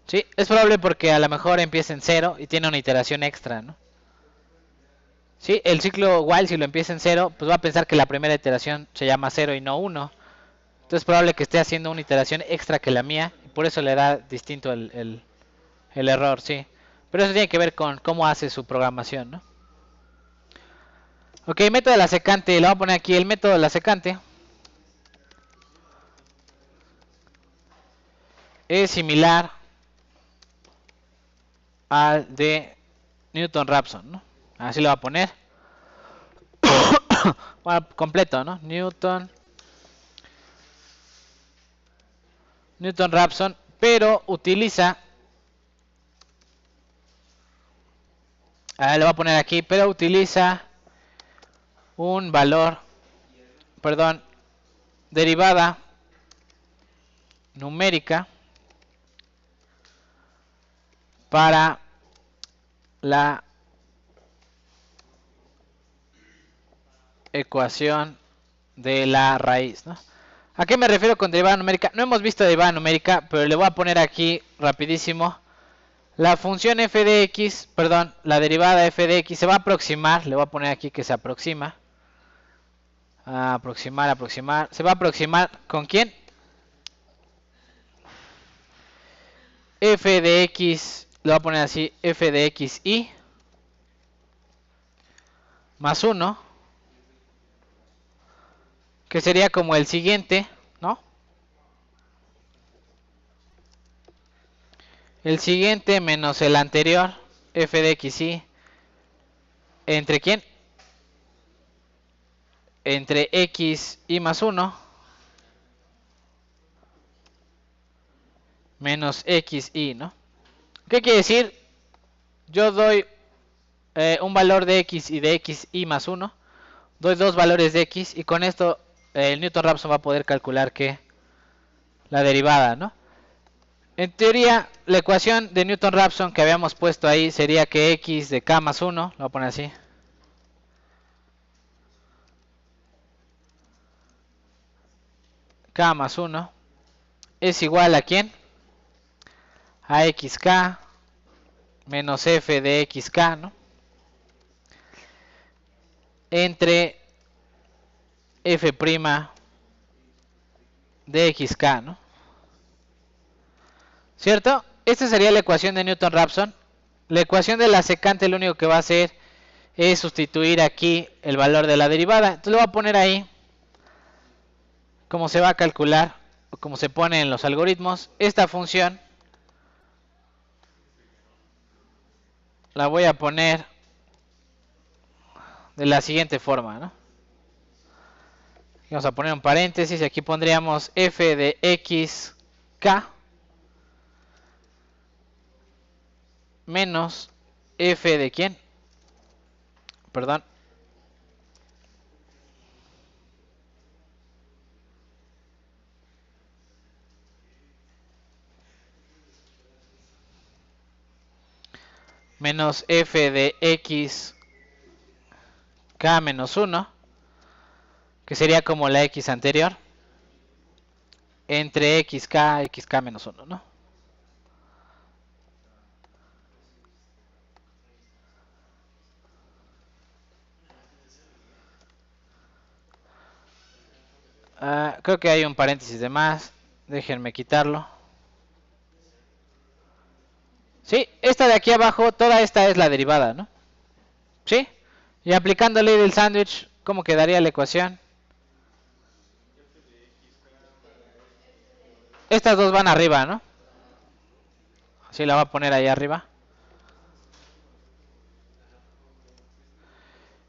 Sí, es probable porque a lo mejor empieza en 0 y tiene una iteración extra, ¿no? Sí, el ciclo while si lo empieza en 0, pues va a pensar que la primera iteración se llama 0 y no 1. Entonces es probable que esté haciendo una iteración extra que la mía y por eso le da distinto el error, sí. Pero eso tiene que ver con cómo hace su programación, ¿no? Ok, método de la secante. Le voy a poner aquí el método de la secante. Es similar al de Newton-Raphson, ¿no? Así lo voy a poner. Bueno, completo, ¿no? Newton-Raphson, pero utiliza... le voy a poner aquí, pero utiliza un valor, perdón, derivada numérica para la ecuación de la raíz, ¿no? ¿A qué me refiero con derivada numérica? No hemos visto derivada numérica, pero le voy a poner aquí rapidísimo. La función f de x, perdón, la derivada f de x se va a aproximar, le voy a poner aquí que se aproxima. Aproximar. ¿Se va a aproximar con quién? F de x, le voy a poner así, f de x y más 1, que sería como el siguiente, ¿no? El siguiente menos el anterior, f de x y, ¿entre quién? Entre x y más 1 menos x y, ¿no? ¿Qué quiere decir? Yo doy un valor de x y de x y más 1, doy dos valores de x y con esto el Newton-Raphson va a poder calcular que la derivada, ¿no? En teoría, la ecuación de Newton-Raphson que habíamos puesto ahí sería que x de k más 1, lo voy a poner así, k más 1 es igual a ¿quién? A xk menos f de xk, ¿no? Entre f' de xk, ¿no? ¿Cierto? Esta sería la ecuación de Newton-Raphson. La ecuación de la secante lo único que va a hacer es sustituir aquí el valor de la derivada. Entonces lo voy a poner ahí cómo se va a calcular o cómo se pone en los algoritmos. Esta función la voy a poner de la siguiente forma, ¿no? Vamos a poner un paréntesis y aquí pondríamos f de xk menos f de ¿quién? Perdón. Menos f de x k menos 1, que sería como la x anterior, entre xk menos 1, ¿no? Creo que hay un paréntesis de más, déjenme quitarlo. Sí, esta de aquí abajo, toda esta es la derivada, ¿no? ¿Sí? Y aplicando ley del sándwich, ¿cómo quedaría la ecuación? Estas dos van arriba, ¿no? Así la voy a poner ahí arriba.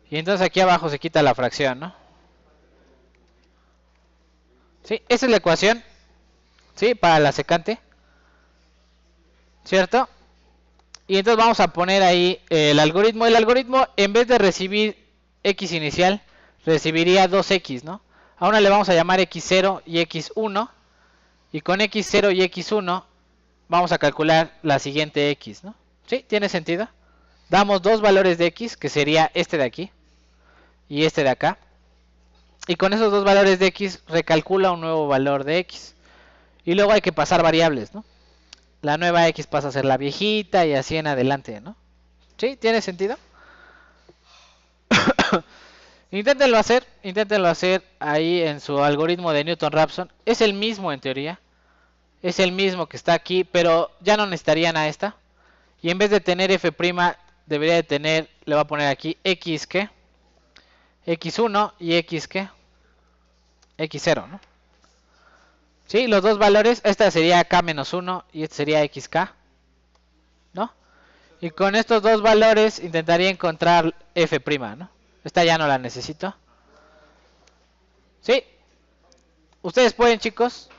Y entonces aquí abajo se quita la fracción, ¿no? Sí, esa es la ecuación. Sí, para la secante. ¿Cierto? Y entonces vamos a poner ahí el algoritmo. El algoritmo, en vez de recibir x inicial, recibiría 2x, ¿no? A una le vamos a llamar x0 y x1. Y con x0 y x1 vamos a calcular la siguiente x, ¿no? ¿Sí? ¿Tiene sentido? Damos dos valores de x, que sería este de aquí y este de acá. Y con esos dos valores de x recalcula un nuevo valor de x. Y luego hay que pasar variables, ¿no? La nueva x pasa a ser la viejita y así en adelante, ¿no? ¿Sí? ¿Tiene sentido? Inténtenlo hacer ahí en su algoritmo de Newton-Raphson. Es el mismo en teoría. Es el mismo que está aquí, pero ya no necesitarían a esta. Y en vez de tener f', debería de tener, le voy a poner aquí x que, x1 y x que, x0, ¿no? Sí, los dos valores, esta sería k-1 y este sería xk, ¿no? Y con estos dos valores intentaría encontrar f', ¿no? Esta ya no la necesito. Sí, ustedes pueden, chicos.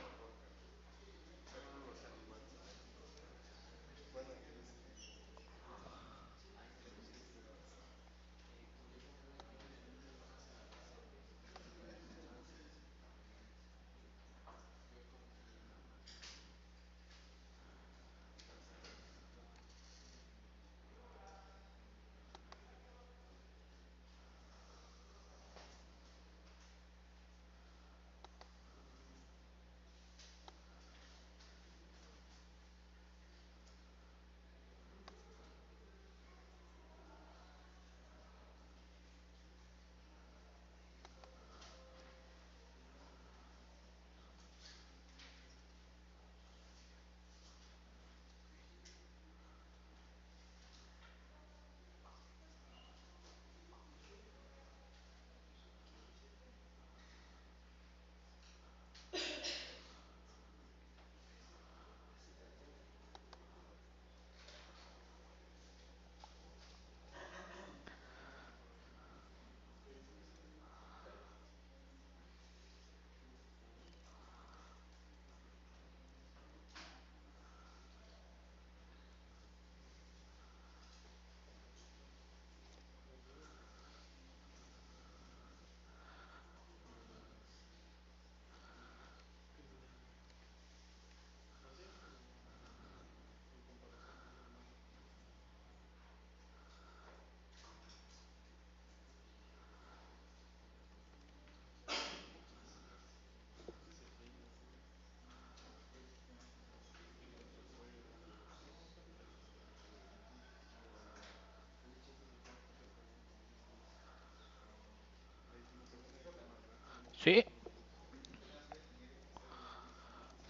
Sí,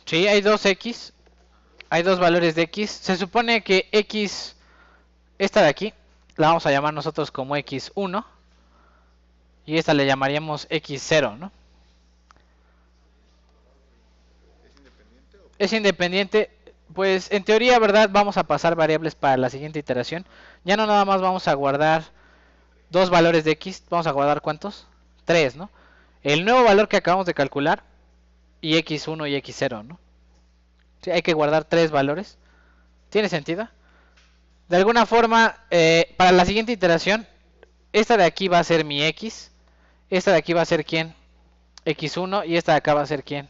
sí, hay dos x, hay dos valores de x. Se supone que x, esta de aquí, la vamos a llamar nosotros como x1 y esta le llamaríamos x0, ¿no? Es independiente, pues en teoría, ¿verdad? Vamos a pasar variables para la siguiente iteración. Ya no nada más vamos a guardar dos valores de x, vamos a guardar ¿cuántos? Tres, ¿no? El nuevo valor que acabamos de calcular y x1 y x0, ¿no? Sí, hay que guardar tres valores. ¿Tiene sentido? De alguna forma, para la siguiente iteración, esta de aquí va a ser mi x, esta de aquí va a ser ¿quién? X1 y esta de acá va a ser ¿quién?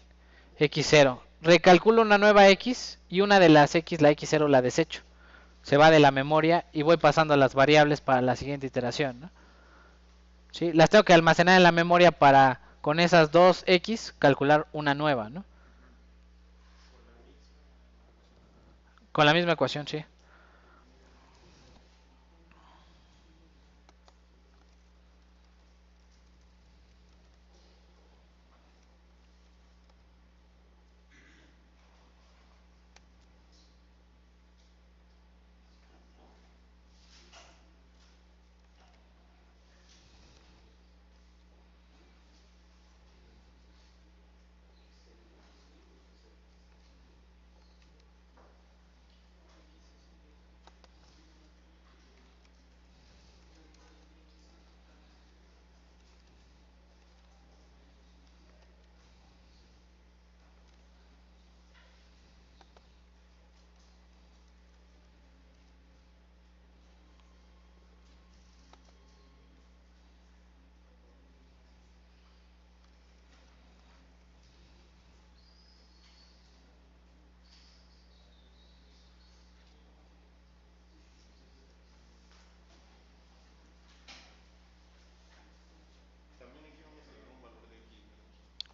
X0. Recalculo una nueva x y una de las x, la x0, la desecho. Se va de la memoria y voy pasando las variables para la siguiente iteración, ¿no? ¿Sí? Las tengo que almacenar en la memoria para con esas dos x calcular una nueva, ¿no? Con la misma ecuación, sí.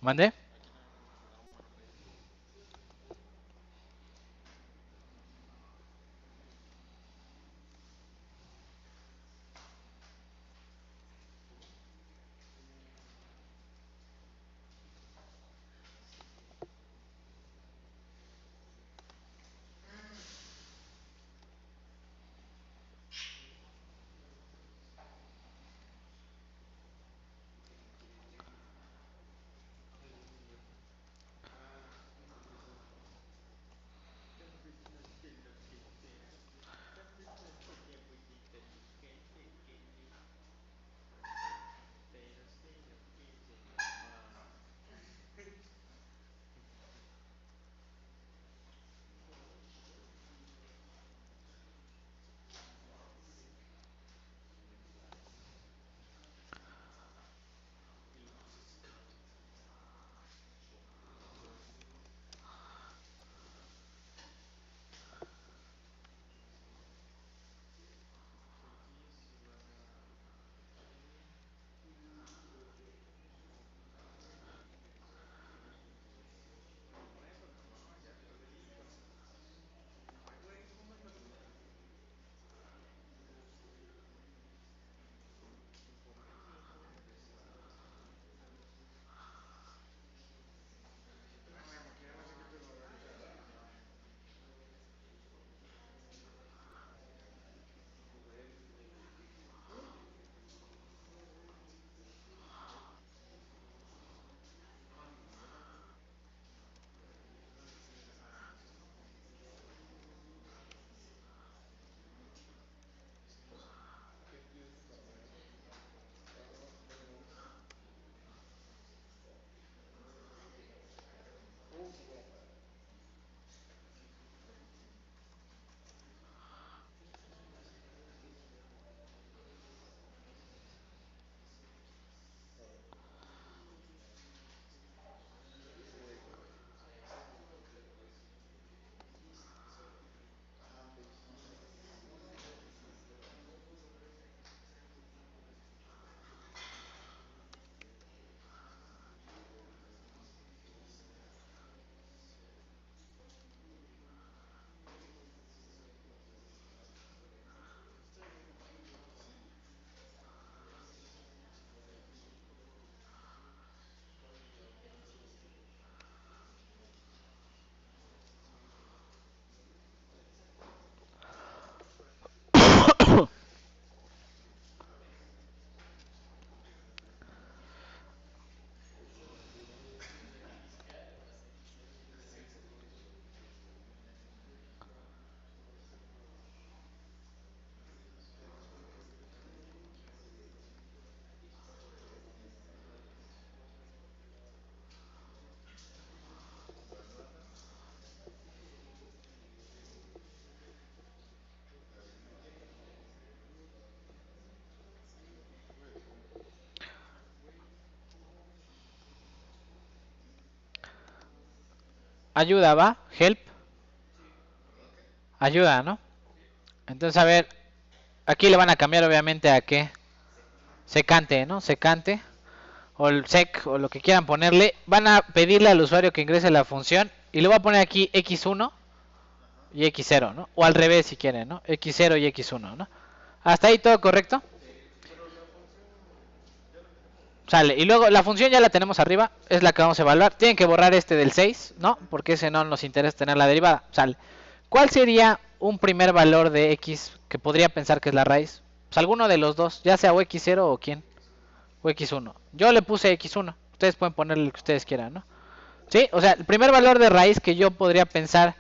¿Mande? Ayuda, ¿va? Help. Ayuda, ¿no? Entonces, a ver, aquí le van a cambiar obviamente a que secante, ¿no? Secante o el sec o lo que quieran ponerle. Van a pedirle al usuario que ingrese la función y le voy a poner aquí x1 y x0, ¿no? O al revés si quieren, ¿no? x0 y x1, ¿no? Hasta ahí todo correcto. Sale, y luego la función ya la tenemos arriba, es la que vamos a evaluar. Tienen que borrar este del 6, ¿no? Porque ese no nos interesa tener la derivada. Sale. ¿Cuál sería un primer valor de x que podría pensar que es la raíz? Pues alguno de los dos, ya sea o x0 o quién. O x1. Yo le puse x1. Ustedes pueden ponerle lo que ustedes quieran, ¿no? ¿Sí? O sea, el primer valor de raíz que yo podría pensar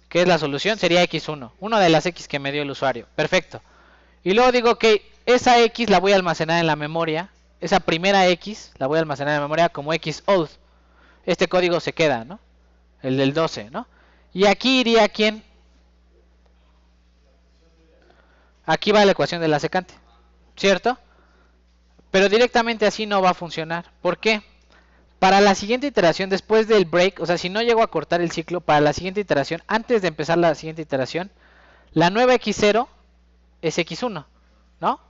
que es la solución sería x1. Una de las x que me dio el usuario. Perfecto. Y luego digo que esa x la voy a almacenar en la memoria. Esa primera x la voy a almacenar en la memoria como xold. Este código se queda, ¿no? El del 12, ¿no? Y aquí iría quién. Aquí va la ecuación de la secante, ¿cierto? Pero directamente así no va a funcionar. ¿Por qué? Para la siguiente iteración, después del break, o sea, si no llego a cortar el ciclo, para la siguiente iteración, antes de empezar la siguiente iteración, la nueva x0 es x1, ¿no?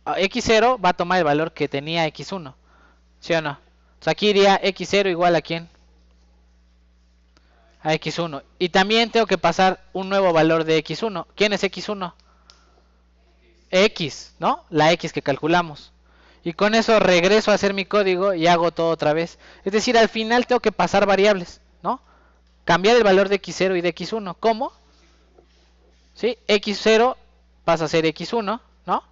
X0 va a tomar el valor que tenía x1, ¿sí o no? Entonces aquí iría x0 igual a ¿quién? A x1. Y también tengo que pasar un nuevo valor de x1. ¿Quién es x1? X, ¿no? La x que calculamos. Y con eso regreso a hacer mi código y hago todo otra vez. Es decir, al final tengo que pasar variables, ¿no? Cambiar el valor de x0 y de x1. ¿Cómo? ¿Sí? x0 pasa a ser x1, ¿no?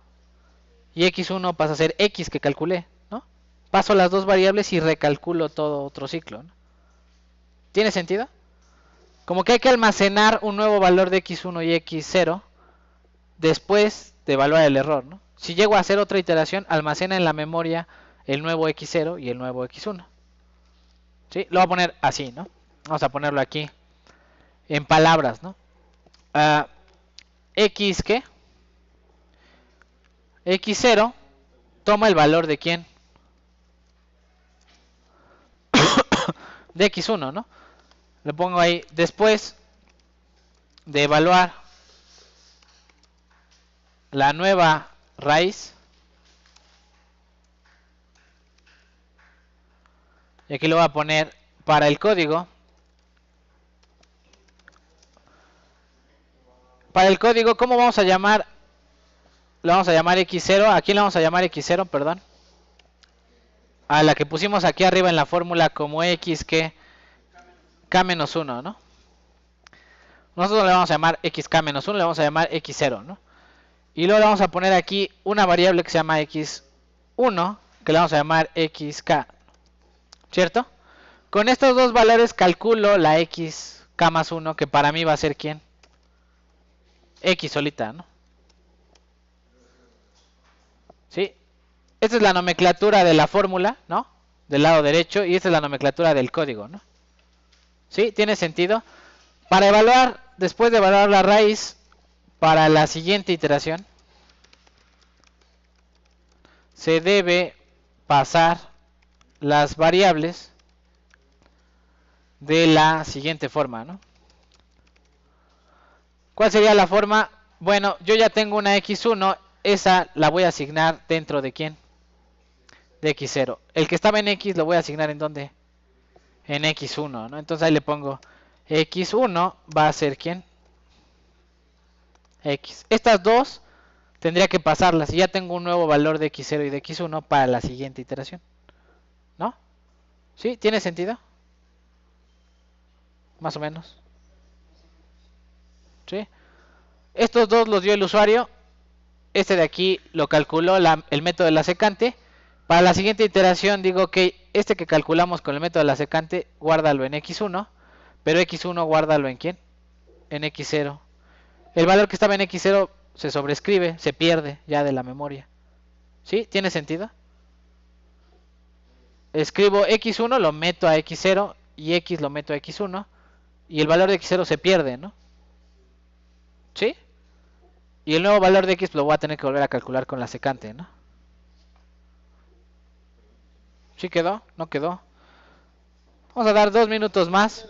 Y x1 pasa a ser x que calculé, ¿no? Paso las dos variables y recalculo todo otro ciclo, ¿no? ¿Tiene sentido? Como que hay que almacenar un nuevo valor de x1 y x0 después de evaluar el error, ¿no? Si llego a hacer otra iteración, almacena en la memoria el nuevo x0 y el nuevo x1. ¿Sí? Lo voy a poner así, ¿no? Vamos a ponerlo aquí en palabras, ¿no? X, ¿qué? X0 toma el valor de ¿quién? De x1, ¿no? Le pongo ahí después de evaluar la nueva raíz. Y aquí lo voy a poner para el código. Para el código, ¿cómo vamos a llamar? Lo vamos a llamar x0. ¿A quién le vamos a llamar x0? Perdón. A la que pusimos aquí arriba en la fórmula como x que k-1, ¿no? Nosotros le vamos a llamar xk-1, le vamos a llamar x0, ¿no? Y luego le vamos a poner aquí una variable que se llama x1, que le vamos a llamar xk, ¿cierto? Con estos dos valores calculo la xk más 1, que para mí va a ser ¿quién? X solita, ¿no? ¿Sí? Esta es la nomenclatura de la fórmula, ¿no? Del lado derecho, y esta es la nomenclatura del código, ¿no? ¿Sí? ¿Tiene sentido? Para evaluar, después de evaluar la raíz, para la siguiente iteración, se debe pasar las variables de la siguiente forma, ¿no? ¿Cuál sería la forma? Bueno, yo ya tengo una x1, esa la voy a asignar dentro de ¿quién? De x0. El que estaba en x lo voy a asignar en ¿dónde? En x1, ¿no? Entonces ahí le pongo x1 va a ser ¿quién? X. Estas dos tendría que pasarlas y ya tengo un nuevo valor de x0 y de x1 para la siguiente iteración, ¿no? ¿Sí? ¿Tiene sentido? Más o menos. ¿Sí? Estos dos los dio el usuario. Este de aquí lo calculó el método de la secante. Para la siguiente iteración digo que este que calculamos con el método de la secante, guárdalo en x1, pero x1 guárdalo en ¿quién? En x0. El valor que estaba en x0 se sobrescribe, se pierde ya de la memoria. ¿Sí? ¿Tiene sentido? Escribo x1, lo meto a x0 y x lo meto a x1 y el valor de x0 se pierde, ¿no? ¿Sí? Y el nuevo valor de x lo voy a tener que volver a calcular con la secante, ¿no? ¿Sí quedó? ¿No quedó? Vamos a dar 2 minutos más.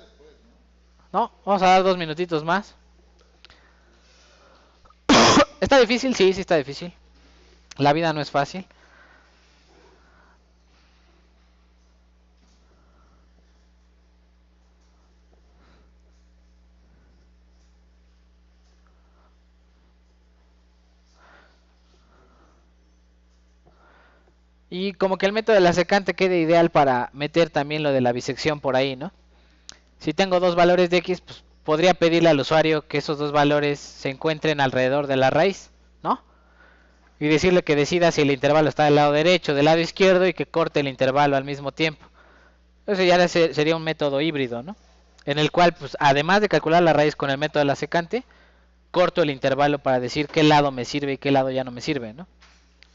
¿No? Vamos a dar 2 minutitos más. ¿Está difícil? Sí, sí está difícil. La vida no es fácil. Y como que el método de la secante quede ideal para meter también lo de la bisección por ahí, ¿no? Si tengo dos valores de x, pues podría pedirle al usuario que esos dos valores se encuentren alrededor de la raíz, ¿no? Y decirle que decida si el intervalo está del lado derecho o del lado izquierdo y que corte el intervalo al mismo tiempo. Eso ya sería un método híbrido, ¿no? En el cual, pues, además de calcular la raíz con el método de la secante, corto el intervalo para decir qué lado me sirve y qué lado ya no me sirve, ¿no?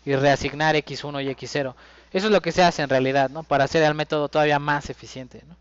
Y reasignar x1 y x0. Eso es lo que se hace en realidad, ¿no? Para hacer el método todavía más eficiente, ¿no?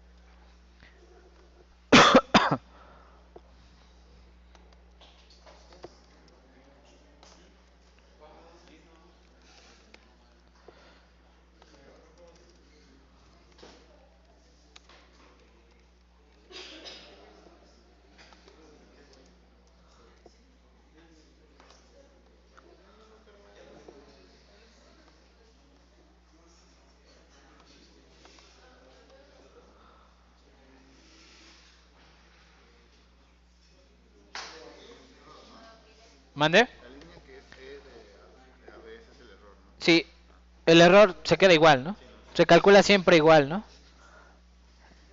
¿Mande? La línea que es E de AB, ese es el error, ¿no? Sí, el error se queda igual, ¿no? Sí, ¿no? Se calcula siempre igual, ¿no?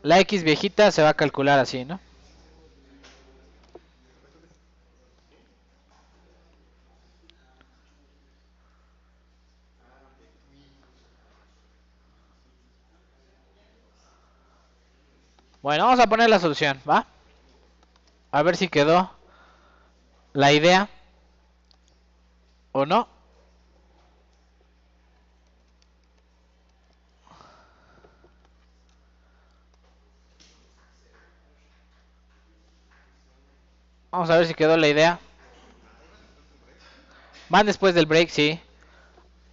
La X viejita se va a calcular así, ¿no? Bueno, vamos a poner la solución, ¿va? A ver si quedó la idea o no. Vamos a ver si quedó la idea. Van después del break, sí.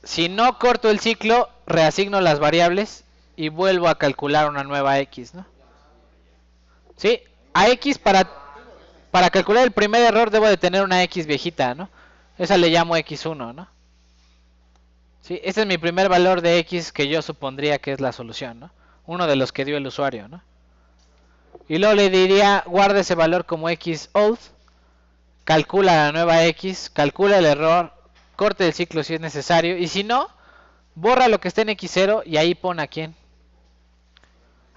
Si no corto el ciclo, reasigno las variables y vuelvo a calcular una nueva X, ¿no? Sí, a X para calcular el primer error debo de tener una X viejita, ¿no? Esa le llamo X1, ¿no? Sí, este es mi primer valor de X que yo supondría que es la solución, ¿no? Uno de los que dio el usuario, ¿no? Y luego le diría, guarda ese valor como X old, calcula la nueva X, calcula el error, corte el ciclo si es necesario, y si no, borra lo que esté en X0 y ahí pon a quién.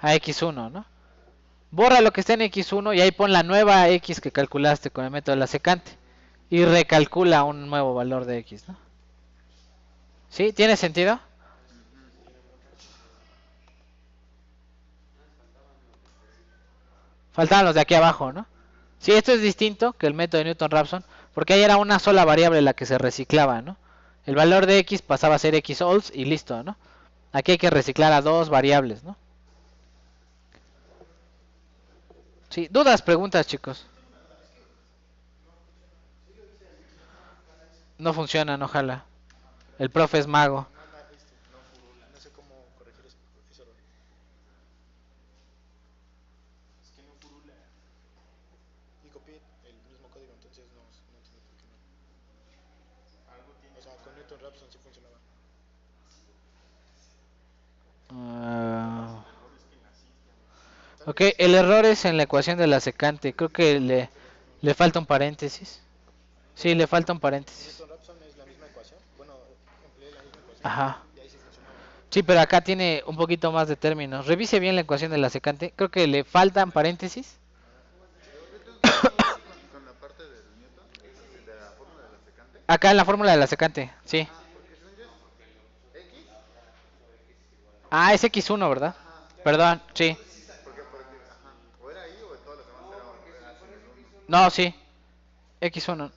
A X1, ¿no? Borra lo que esté en X1 y ahí pon la nueva X que calculaste con el método de la secante. Y recalcula un nuevo valor de X, ¿no? ¿Sí? ¿Tiene sentido? Faltaban los de aquí abajo, ¿no? Sí, esto es distinto que el método de Newton-Raphson, porque ahí era una sola variable la que se reciclaba, ¿no? El valor de X pasaba a ser X olds y listo, ¿no? Aquí hay que reciclar a dos variables, ¿no? Sí, dudas, preguntas, chicos. No funciona, no jala. El profe es mago. No furula. No sé cómo corregir ese error. Es que no furula. Y copié el mismo código, entonces no entiendo por qué no. O sea, con Newton Raphson sí funcionaba. Uh, Tal ok, vez. el error es en la ecuación de la secante. Creo que le falta un paréntesis. Sí, le falta un En paréntesis. Newton Raphson es la misma ecuación. Bueno, empleé la misma ecuación Ajá. y ahí sí funcionaba. Sí, pero acá tiene un poquito más de términos. Revise bien la ecuación de la secante. Creo que le faltan paréntesis. Entonces no es así con la parte del Newton, de la fórmula de la secante. Acá en la fórmula de la secante, sí. Ah, porque según yo es X. Ah, es X1, ¿verdad? Ajá. Perdón, sí. Ajá. O era ahí o en todas las demás era sin el 1. No, sí. X1.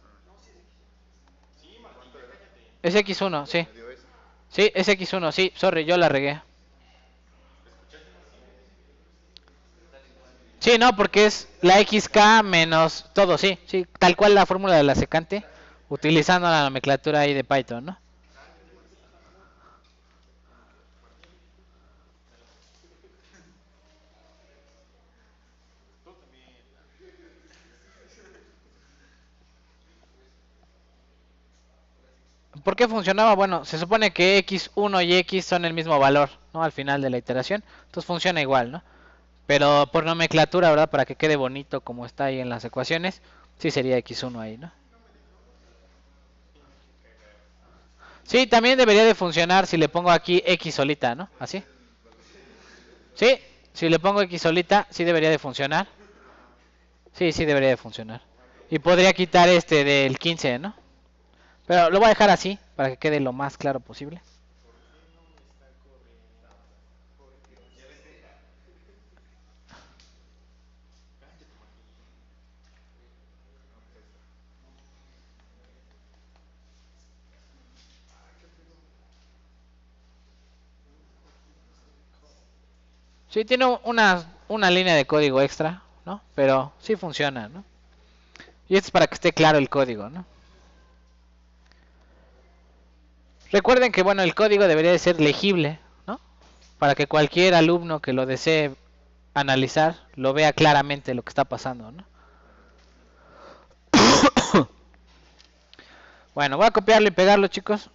¿Cuánto era? Es X1, sí. Me dio ese. Sí, es X1, sí. Sorry, yo la regué. Sí, no, porque es la XK menos todo, sí. Sí, tal cual la fórmula de la secante, utilizando la nomenclatura ahí de Python, ¿no? ¿Por qué funcionaba? Bueno, se supone que X1 y X son el mismo valor, ¿no? Al final de la iteración. Entonces funciona igual, ¿no? Pero por nomenclatura, ¿verdad? Para que quede bonito como está ahí en las ecuaciones, sí sería X1 ahí, ¿no? Sí, también debería de funcionar si le pongo aquí X solita, ¿no? Así. Sí, si le pongo X solita, sí debería de funcionar. Sí, sí debería de funcionar. Y podría quitar este del 15, ¿no? Pero lo voy a dejar así, para que quede lo más claro posible. Sí, tiene una línea de código extra, ¿no? Pero sí funciona, ¿no? Y esto es para que esté claro el código, ¿no? Recuerden que, bueno, el código debería de ser legible, ¿no? Para que cualquier alumno que lo desee analizar lo vea claramente lo que está pasando, ¿no? Bueno, voy a copiarlo y pegarlo, chicos.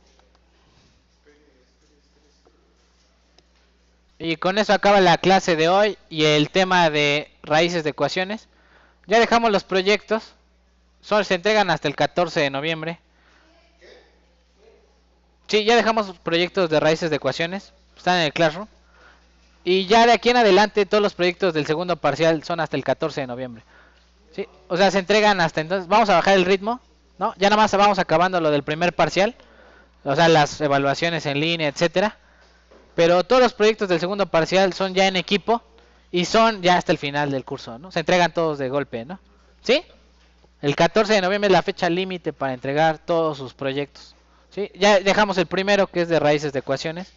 Y con eso acaba la clase de hoy y el tema de raíces de ecuaciones. Ya dejamos los proyectos. se entregan hasta el 14 de noviembre. Sí, ya dejamos proyectos de raíces de ecuaciones. Están en el Classroom. Y ya de aquí en adelante todos los proyectos del segundo parcial son hasta el 14 de noviembre. ¿Sí? O sea, se entregan hasta entonces. Vamos a bajar el ritmo, ¿no? Ya nada más vamos acabando lo del primer parcial. O sea, las evaluaciones en línea, etcétera. Pero todos los proyectos del segundo parcial son ya en equipo y son ya hasta el final del curso, ¿no? Se entregan todos de golpe, ¿no? ¿Sí? El 14 de noviembre es la fecha límite para entregar todos sus proyectos. ¿Sí? Ya dejamos el primero, que es de raíces de ecuaciones.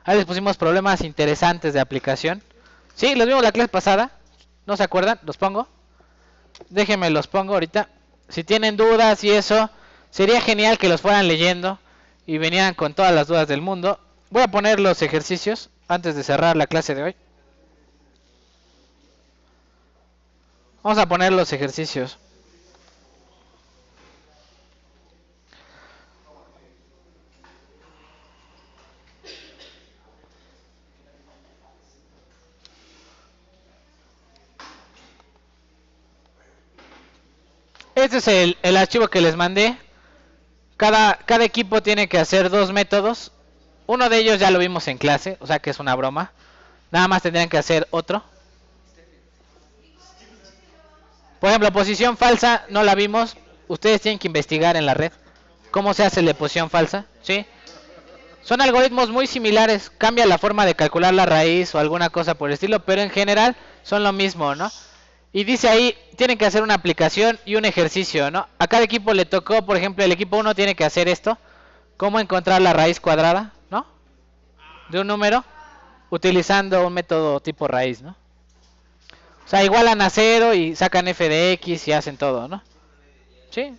Ahí les pusimos problemas interesantes de aplicación. Sí, los vimos la clase pasada. ¿No se acuerdan? Los pongo. Déjenme los pongo ahorita. Si tienen dudas y eso, sería genial que los fueran leyendo y vinieran con todas las dudas del mundo. Voy a poner los ejercicios antes de cerrar la clase de hoy. Vamos a poner los ejercicios. Este es el archivo que les mandé. Cada equipo tiene que hacer dos métodos. Uno de ellos ya lo vimos en clase, o sea que es una broma. Nada más tendrían que hacer otro. Por ejemplo, posición falsa no la vimos. Ustedes tienen que investigar en la red cómo se hace la posición falsa. ¿Sí? Son algoritmos muy similares. Cambia la forma de calcular la raíz o alguna cosa por el estilo, pero en general son lo mismo, ¿no? Y dice ahí, tienen que hacer una aplicación y un ejercicio, ¿no? A cada equipo le tocó, por ejemplo, el equipo 1 tiene que hacer esto. Cómo encontrar la raíz cuadrada, ¿no? De un número, utilizando un método tipo raíz, ¿no? O sea, igualan a 0 y sacan f de x y hacen todo, ¿no? ¿Sí?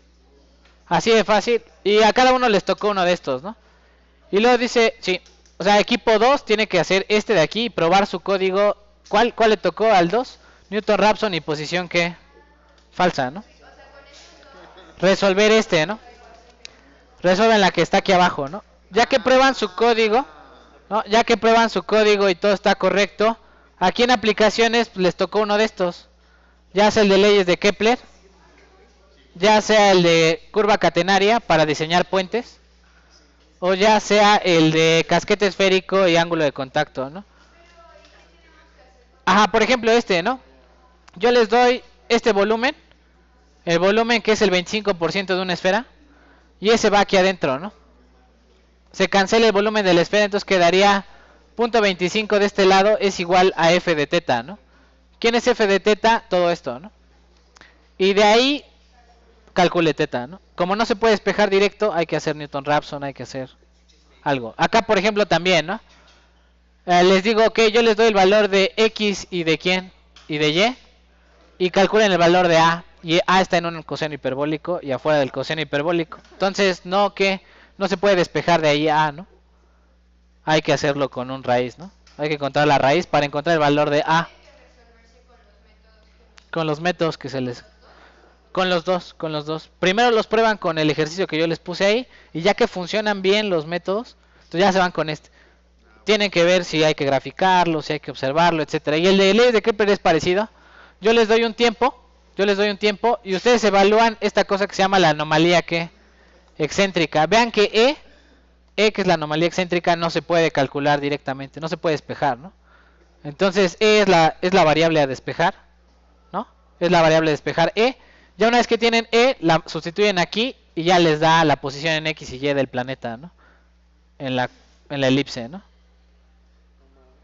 Así de fácil. Y a cada uno les tocó uno de estos, ¿no? Y luego dice, sí, o sea, equipo 2 tiene que hacer este de aquí y probar su código. ¿Cuál le tocó al 2? Newton-Raphson y posición que falsa, ¿no? Resolver este, ¿no? Resuelven la que está aquí abajo, ¿no? Ya que prueban su código, ¿no? Ya que prueban su código y todo está correcto, aquí en aplicaciones les tocó uno de estos. Ya sea el de leyes de Kepler, ya sea el de curva catenaria para diseñar puentes, o ya sea el de casquete esférico y ángulo de contacto, ¿no? Ajá, por ejemplo este, ¿no? Yo les doy este volumen, el volumen que es el 25% de una esfera, y ese va aquí adentro, ¿no? Se cancela el volumen de la esfera, entonces quedaría 0.25 de este lado es igual a f de teta, ¿no? ¿Quién es f de teta? Todo esto, ¿no? Y de ahí calcule teta, ¿no? Como no se puede despejar directo, hay que hacer Newton-Raphson, hay que hacer algo. Acá, por ejemplo, también, ¿no? Les digo que yo les doy el valor de x y de quién y de y, y calculen el valor de a. Y a está en un coseno hiperbólico y afuera del coseno hiperbólico. Entonces, no se puede despejar de ahí a a, ¿no? Hay que hacerlo con un raíz, ¿no? Hay que encontrar la raíz para encontrar el valor de a. Con los métodos que se les... Con los dos. Primero los prueban con el ejercicio que yo les puse ahí. Y ya que funcionan bien los métodos, entonces ya se van con este. Tienen que ver si hay que graficarlo, si hay que observarlo, etcétera. Y el de leyes de Kepler es parecido. Yo les doy un tiempo y ustedes evalúan esta cosa que se llama la anomalía excéntrica. Vean que que es la anomalía excéntrica, no se puede calcular directamente, no se puede despejar, ¿no? Entonces es la variable a despejar, ¿no? Es la variable a despejar Ya una vez que tienen la sustituyen aquí y ya les da la posición en x y y del planeta, ¿no? En la elipse, ¿no?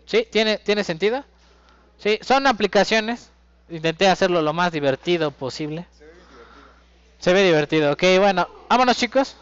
¿Sí? ¿Tiene sentido? Sí, son aplicaciones. Intenté hacerlo lo más divertido posible. Se ve divertido. Ok, bueno, vámonos, chicos.